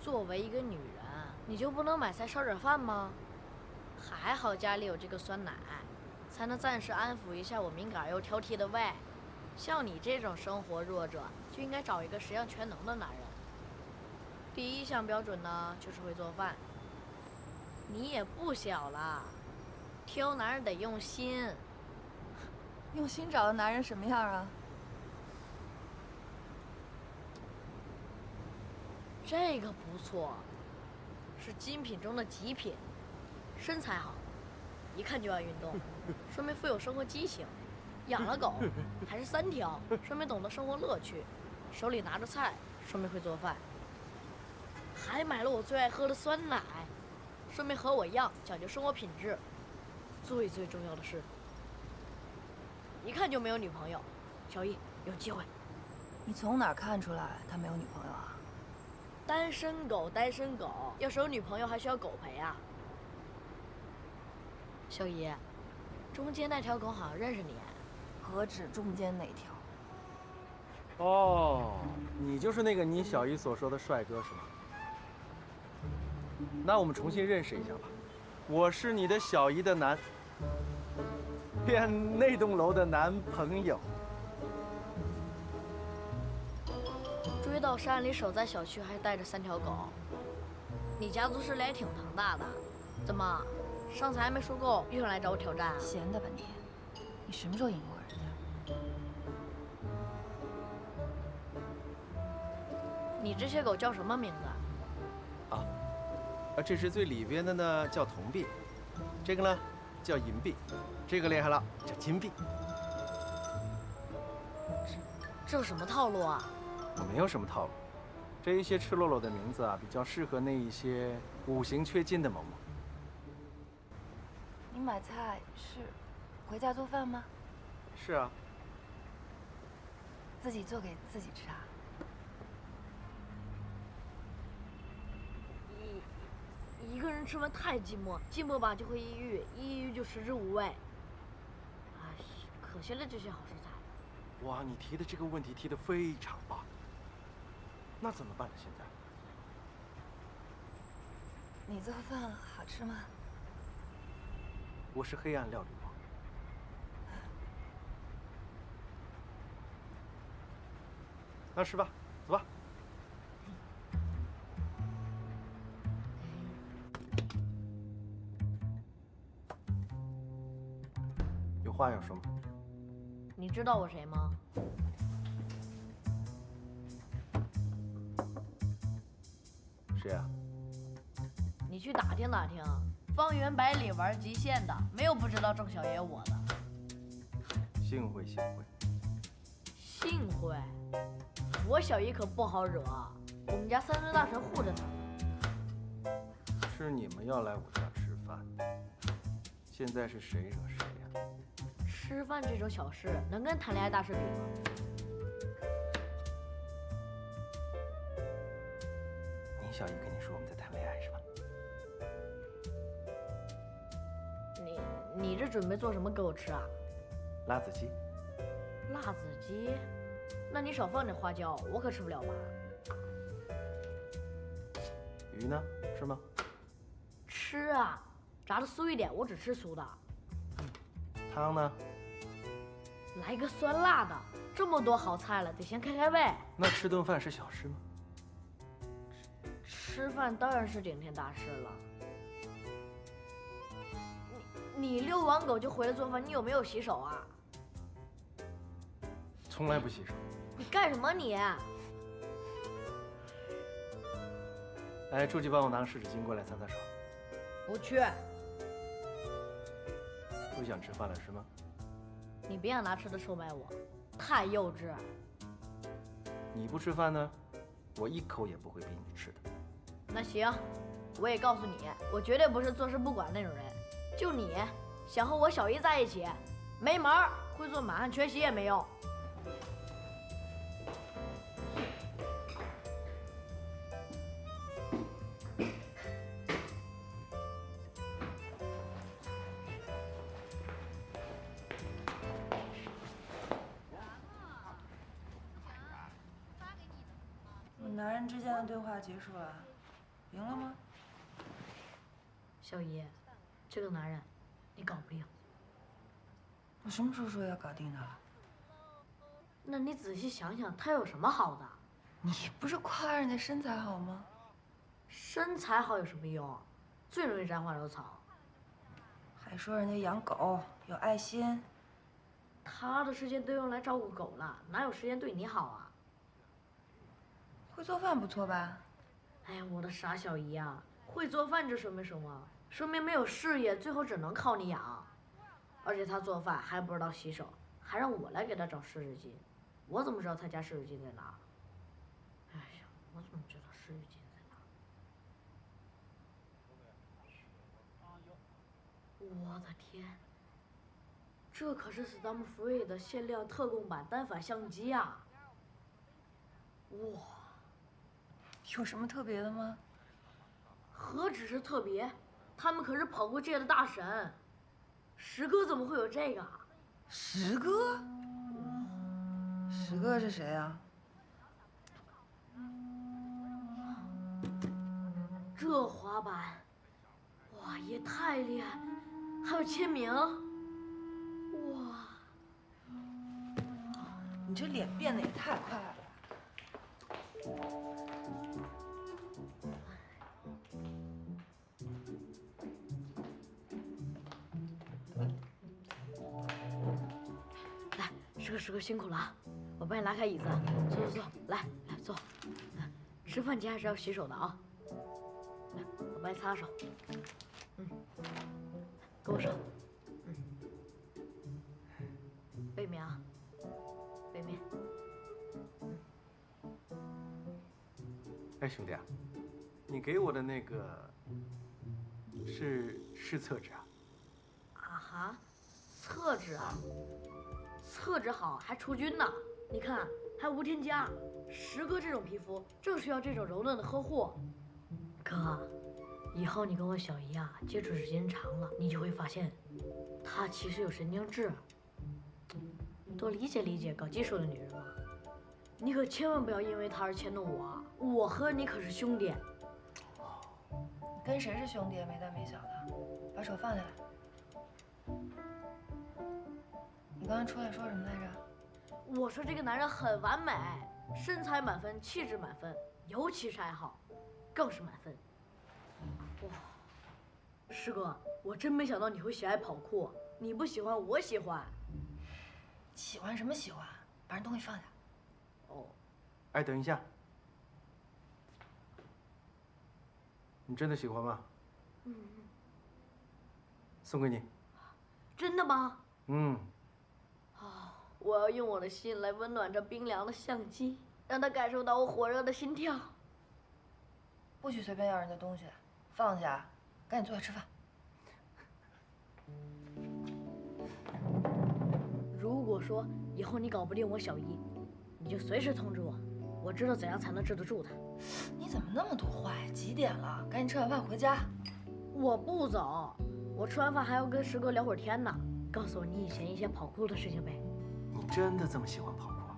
作为一个女人，你就不能买菜烧点饭吗？还好家里有这个酸奶，才能暂时安抚一下我敏感又挑剔的胃。像你这种生活弱者，就应该找一个10样全能的男人。第1项标准呢，就是会做饭。你也不小了，挑男人得用心。用心找的男人什么样啊？这个不错，是精品中的极品，身材好，一看就爱运动，说明富有生活激情，养了狗，还是3条，说明懂得生活乐趣，手里拿着菜，说明会做饭，还买了我最爱喝的酸奶，顺便和我一样讲究生活品质。最重要的是，一看就没有女朋友。小易，有机会。你从哪儿看出来他没有女朋友啊？单身狗，单身狗，要是有女朋友还需要狗陪啊？小姨，中间那条狗好像认识你。何止中间那条？哦，你就是那个你小姨所说的帅哥是吗？那我们重新认识一下吧。我是你的小姨的变那栋楼的男朋友。追到山里，守在小区，还带着3条狗。你家族势力还挺庞大的，怎么上次还没说够，又来找我挑战啊？闲的吧你？你什么时候赢过人家？你这些狗叫什么名字？这是最里边的呢，叫铜币；这个呢，叫银币；这个厉害了，叫金币。这有什么套路啊？我没有什么套路，这一些赤裸裸的名字啊，比较适合那一些五行缺金的某某。你买菜是回家做饭吗？是啊。自己做给自己吃啊？一个人吃饭太寂寞，寂寞吧就会抑郁，抑郁就食之无味。哎，可惜了这些好食材。哇，你提的这个问题提得非常棒。那怎么办呢？现在？你做饭好吃吗？我是黑暗料理王。那吃吧，走吧。有话要说吗？你知道我谁吗？谁啊？你去打听打听，方圆百里玩极限的，没有不知道郑小爷我的。幸会幸会。幸会，我小姨可不好惹，我们家3尊大神护着她。是你们要来我家吃饭的，现在是谁惹谁呀？吃饭这种小事能跟谈恋爱大事比吗？你小姨跟你说我们在谈恋爱是吧？你这准备做什么给我吃啊？辣子鸡。辣子鸡？那你少放点花椒，我可吃不了吧？鱼呢？吃吗？吃啊，炸的酥一点，我只吃酥的。汤呢？来个酸辣的，这么多好菜了，得先开开胃。那吃顿饭是小事吗？吃饭当然是顶天大事了。你遛完狗就回来做饭，你有没有洗手啊？从来不洗手。你干什么你？哎，书记帮我拿个湿纸巾过来擦擦手。不去。不想吃饭了是吗？你别想拿吃的收买我，太幼稚。你不吃饭呢，我一口也不会给你吃的。那行，我也告诉你，我绝对不是坐视不管那种人。就你想和我小姨在一起，没门儿，会做满汉全席也没用。男人之间的对话结束了，赢了吗？小姨，这个男人你搞不定。我什么时候说要搞定他了？那你仔细想想，他有什么好的？你不是夸人家身材好吗？身材好有什么用？最容易沾花惹草。还说人家养狗有爱心。他的时间都用来照顾狗了，哪有时间对你好啊？会做饭不错吧？哎呀，我的傻小姨啊，会做饭这说明什么？说明没有事业，最后只能靠你养。而且他做饭还不知道洗手，还让我来给他找湿纸巾。我怎么知道他家湿纸巾在哪？哎呀，我怎么知道湿纸巾在哪？我的天，这可是 Sturm-Free 的限量特供版单反相机啊！哇，有什么特别的吗？何止是特别，他们可是跑过界的大神。石哥怎么会有这个？石哥？石哥是谁啊？这滑板，哇，也太厉害！还有签名，哇！你这脸变得也太快了。来，石哥辛苦了啊！我帮你拉开椅子，坐，来坐。吃饭前还是要洗手的啊。来，我帮你擦手。跟我说。背面啊，背面。哎，兄弟啊，你给我的那个是厕纸啊？啊哈，厕纸啊，厕纸好还除菌呢，你看还无添加。石哥这种皮肤正需要这种柔嫩的呵护。哥，以后你跟我小姨啊接触时间长了，你就会发现，她其实有神经质。多理解理解搞技术的女人嘛。你可千万不要因为她而牵动我，我和你可是兄弟。你跟谁是兄弟？没大没小的，把手放下来。你刚刚出来说什么来着？我说这个男人很完美，身材满分，气质满分，尤其是爱好，更是满分。哇，师哥，我真没想到你会喜爱跑酷，你不喜欢我喜欢。喜欢什么喜欢？把人东西放下。哦。哎，等一下，你真的喜欢吗？送给你。真的吗？啊，我要用我的心来温暖这冰凉的相机，让他感受到我火热的心跳。不许随便要人的东西，放下，赶紧坐下吃饭。如果说以后你搞不定我小姨，你就随时通知我，我知道怎样才能治得住她。你怎么那么多话呀？几点了？赶紧吃完饭回家。我不走，我吃完饭还要跟石哥聊会儿天呢。告诉我你以前一些跑酷的事情呗。你真的这么喜欢跑酷啊？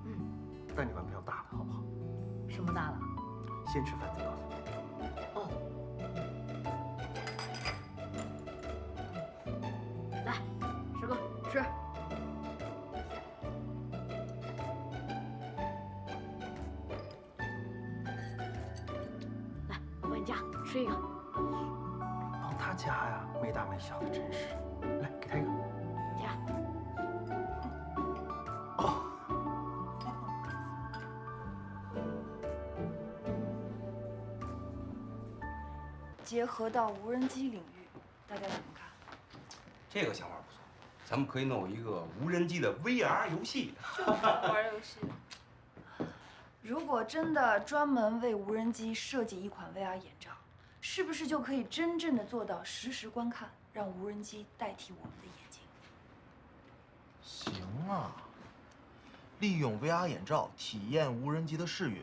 但你玩票大的好不好？什么大的？先吃饭再告诉你。哦。来，石哥吃。来，我帮你夹，吃一个。帮他夹呀，没大没小的，真是。来，给他一个。夹。结合到无人机领域，大家怎么看？这个想法不错，咱们可以弄一个无人机的 VR 游戏。玩游戏。如果真的专门为无人机设计一款 VR 眼罩，是不是就可以真正的做到实时观看，让无人机代替我们的眼睛？行啊，利用 VR 眼罩体验无人机的视觉，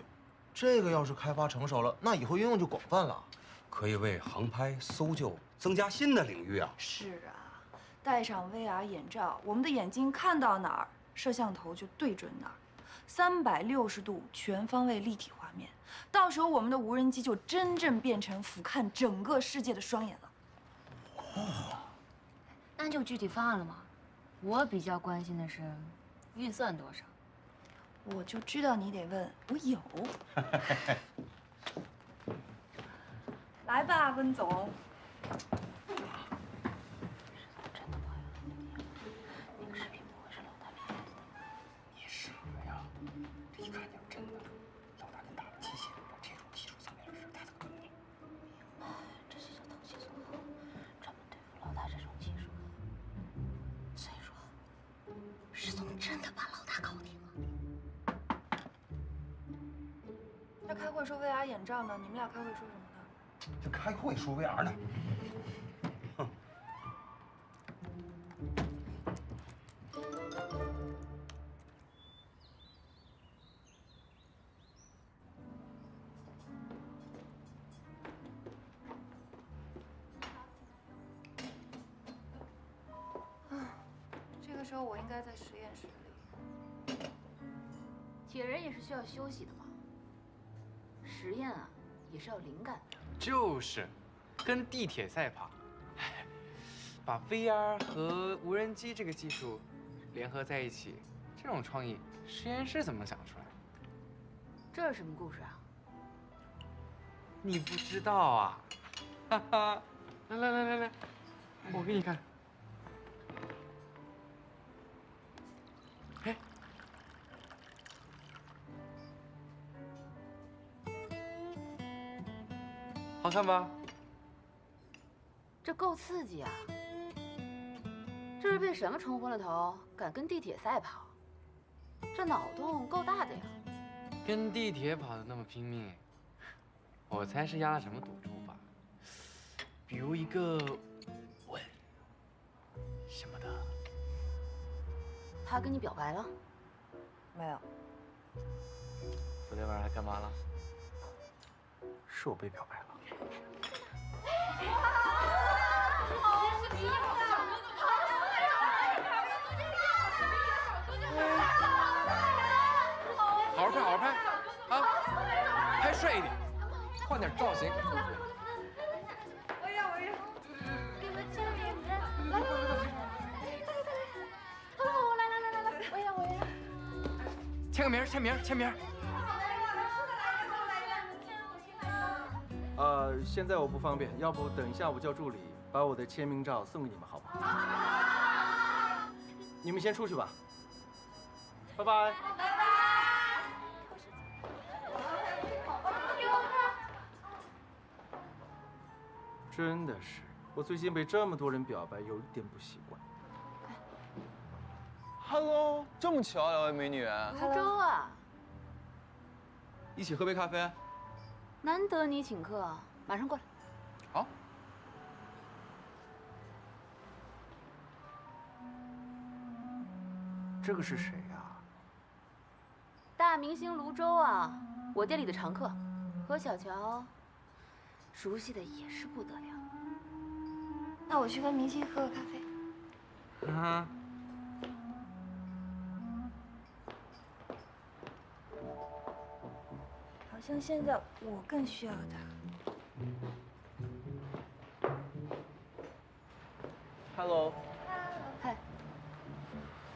这个要是开发成熟了，那以后应用就广泛了。可以为航拍、搜救增加新的领域啊！是啊，戴上 VR 眼罩，我们的眼睛看到哪儿，摄像头就对准哪儿，360度全方位立体画面。到时候我们的无人机就真正变成俯瞰整个世界的双眼了。那就具体方案了吗？我比较关心的是预算多少。我就知道你得问，我有。来吧，温总。你傻呀？这一看就是真的。老大跟打了机械，这种技术层面的事他怎么懂？这是叫投其所好，专门对付老大这种技术。所以说，石总真的把老大搞定了。这开会说 VR 眼罩呢，你们俩开会说什么呢？这开会说 VR 呢？哼，时候我应该在实验室里。铁人也是需要休息的嘛。实验啊，也是要灵感的。就是，跟地铁赛跑，把 VR 和无人机这个技术联合在一起，这种创意，实验室怎么想出来？这是什么故事啊？你不知道啊？哈哈，来，我给你看。哎，好看吧？这够刺激啊！这是被什么冲昏了头，敢跟地铁赛跑？这脑洞够大的呀！跟地铁跑得那么拼命，我猜是压了什么赌注吧？比如一个吻什么的。他跟你表白了？没有。昨天晚上还干嘛了？是我被表白了。好好拍，好好拍，啊，拍帅一点，换点造型。我要，给我签名，来，我要，签个名，签名。现在我不方便，要不等一下我叫助理把我的签名照送给你们，好不好？你们先出去吧，拜拜。真的是，我最近被这么多人表白，有一点不习惯。Hello， 这么巧，两位美女。泸州啊，一起喝杯咖啡。难得你请客，马上过来。好。这个是谁呀？大明星泸州啊，我店里的常客，和小乔熟悉的也是不得了。那我去跟明星喝个咖啡。啊。好像现在我更需要他。Hello。嗨。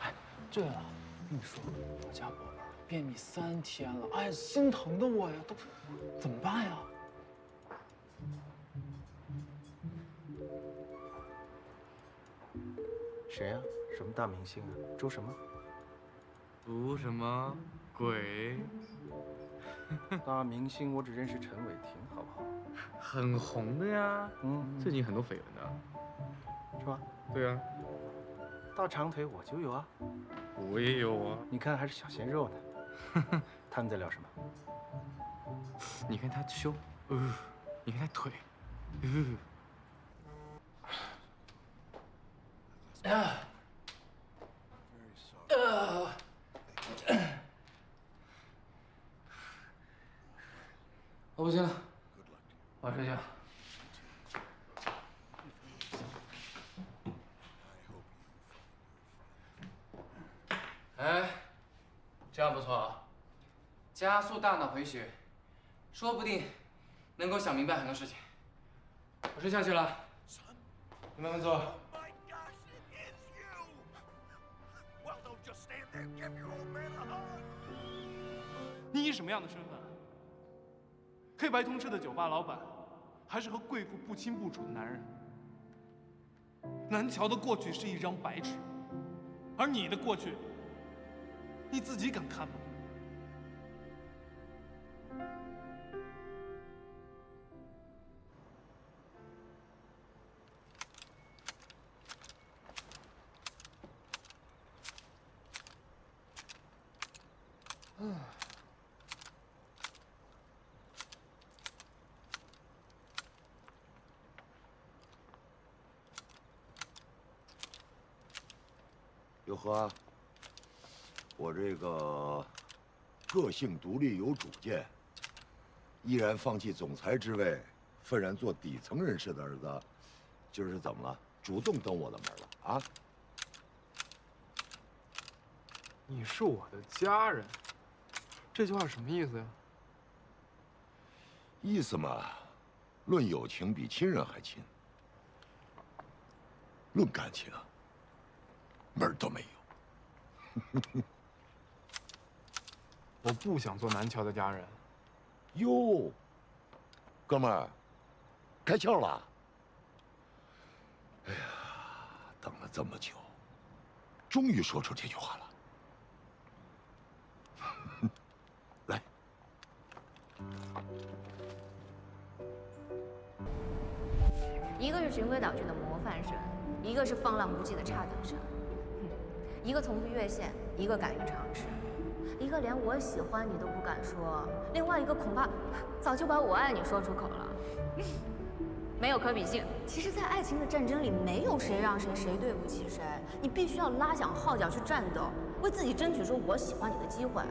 哎，对了，跟你说，我家宝贝便秘3天了，哎呀，心疼的我呀，都怎么办呀？谁呀？什么大明星啊？周什么？赌什么鬼？大明星，我只认识陈伟霆，好不好？很红的呀，最近很多绯闻的，是吧？对啊。大长腿我就有啊。我也有啊。你看还是小鲜肉呢。他们在聊什么？你看他胸，你看他腿，我不行了，我要睡觉。哎，这样不错啊，加速大脑回血，说不定能够想明白很多事情。我睡觉去了，你慢慢坐。你以什么样的身份？黑白通吃的酒吧老板，还是和贵妇不清不楚的男人？南桥的过去是一张白纸，而你的过去，你自己敢看吗？哟呵，我这个个性独立有主见，毅然放弃总裁之位，愤然做底层人士的儿子，今儿是怎么了？主动登我的门了啊？你是我的家人，这句话什么意思呀？意思嘛，论友情比亲人还亲，论感情啊，门儿都没有。我不想做南桥的家人。哟，哥们儿，开窍了。哎呀，等了这么久，终于说出这句话了。来，一个是循规蹈矩的模范生，一个是放浪不羁的差等生。一个从不越线，一个敢于尝试。一个连我喜欢你都不敢说，另外一个恐怕早就把我爱你说出口了，没有可比性。其实，在爱情的战争里，没有谁让谁，谁对不起谁，你必须要拉响号角去战斗，为自己争取说我喜欢你的机会。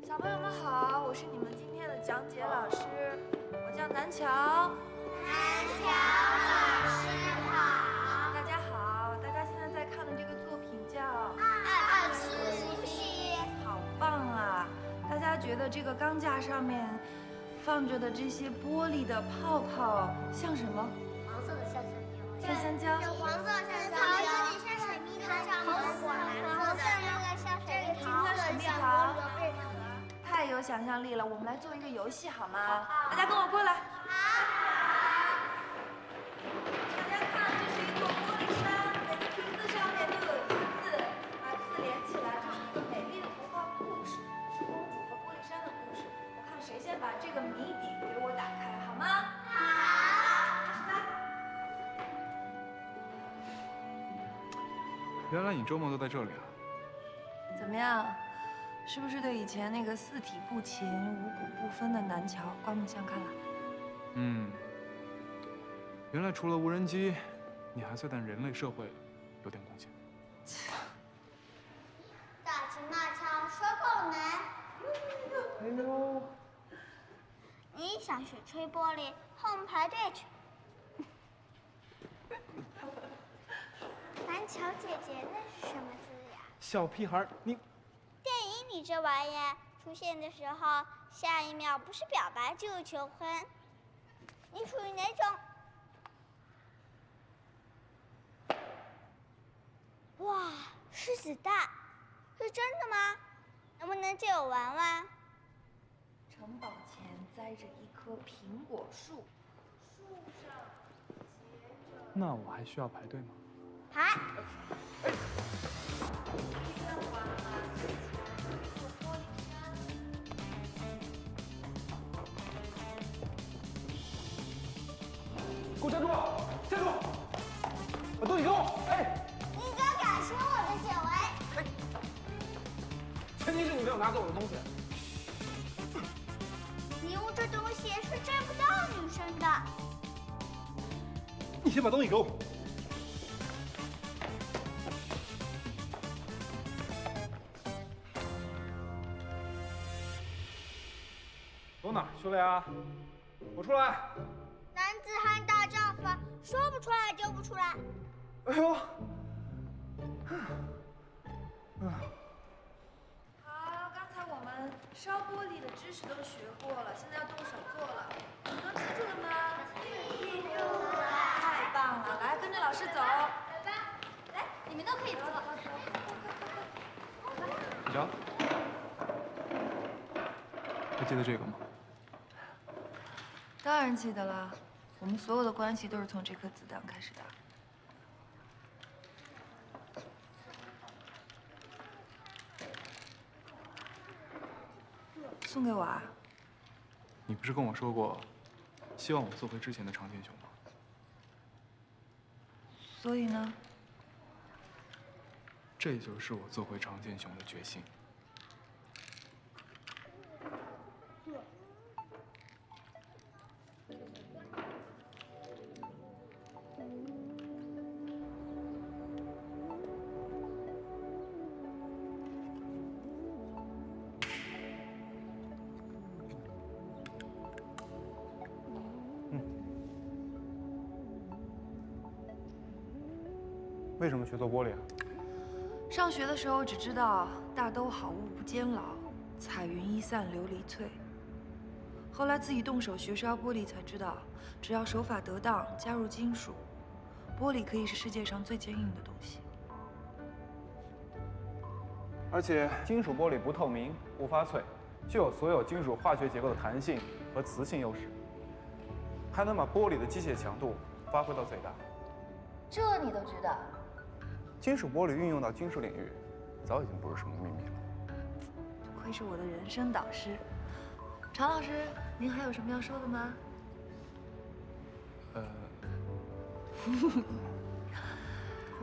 小朋友们好，我是你们今天的讲解老师，我叫南乔。南乔老师好。大家好，大家现在在看的这个作品叫《二次呼吸》，好棒啊！大家觉得这个钢架上面放着的这些玻璃的泡泡像什么？黄色的像香蕉，像香蕉。有黄色像香蕉，像水蜜桃，像芒果，蓝色的那个像水蜜桃，像菠萝贝壳。太有想象力了，我们来做一个游戏好吗？大家跟我过来。好。大家看，这是一座玻璃山，每个瓶子上面都有一个字，把字连起来，这是一个美丽的童话故事，是公主和玻璃山的故事。我看谁先把这个谜底给我打开，好吗？好。开始吧。原来你周末都在这里啊？怎么样？是不是对以前那个四体不勤、五谷不分的南桥刮目相看了？嗯。原来除了无人机，你还在人类社会有点贡献。大秦大乔说够没？哎呦！你想学吹玻璃，后面排队去。南乔姐姐，那是什么字呀？小屁孩，你。电影里这玩意儿出现的时候，下一秒不是表白就是求婚。你属于哪种？哇，是子弹，是真的吗？能不能借我玩玩？城堡前栽着一棵苹果树，树上结着。那我还需要排队吗？排。给我站住！站住！把东西给我！哎！你敢敢说我的解围？哎！前提是你没有拿走我的东西。你用这东西是追不到女生的。你先把东西给我。走哪儿去了呀？我出来。男子汉大丈夫，说不出来就不出来。哎呦！好，刚才我们烧玻璃的知识都学过了，现在要动手做了。你们都记住了吗？记住了。太棒了，来跟着老师走。来吧，来，你们都可以做。你瞧，还记得这个吗？当然记得了，我们所有的关系都是从这颗子弹开始的。送给我啊？你不是跟我说过，希望我做回之前的长剑雄吗？所以呢？这就是我做回长剑雄的决心。为什么去做玻璃啊？上学的时候只知道大都好，物不坚牢，彩云易散琉璃脆。后来自己动手学烧玻璃，才知道只要手法得当，加入金属，玻璃可以是世界上最坚硬的东西。而且金属玻璃不透明，不发脆，具有所有金属化学结构的弹性和磁性优势，还能把玻璃的机械强度发挥到最大。这你都知道？金属玻璃运用到金属领域，早已经不是什么秘密了。亏是我的人生导师。常老师，您还有什么要说的吗？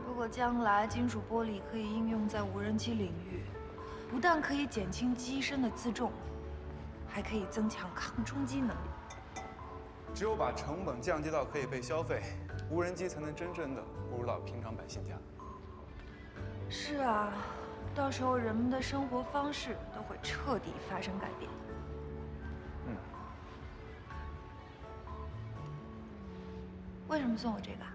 如果将来金属玻璃可以应用在无人机领域，不但可以减轻机身的自重，还可以增强抗冲击能力。只有把成本降低到可以被消费，无人机才能真正的步入到平常百姓家。是啊，到时候人们的生活方式都会彻底发生改变。为什么送我这个啊？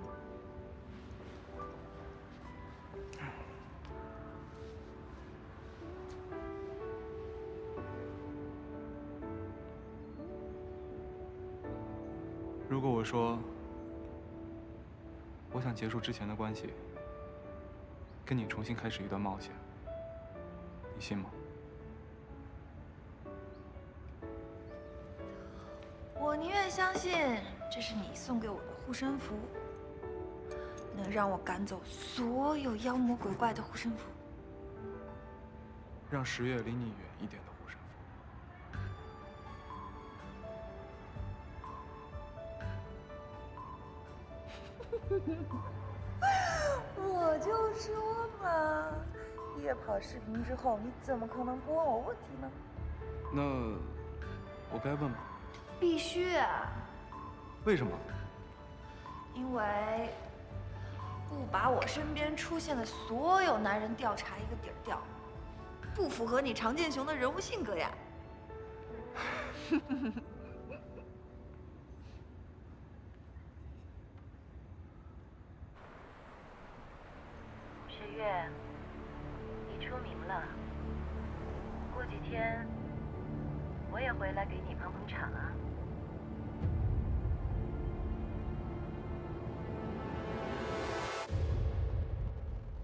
如果我说我想结束之前的关系，跟你重新开始一段冒险，你信吗？我宁愿相信这是你送给我的护身符，能让我赶走所有妖魔鬼怪的护身符。让10月离你远一点的护身符。我就说嘛，夜跑视频之后，你怎么可能不问我问题呢？那我该问吗？必须啊！为什么？因为不把我身边出现的所有男人调查一个底儿掉，不符合你常见熊的人物性格呀。雪月，你出名了，过几天我也回来给你捧捧场啊。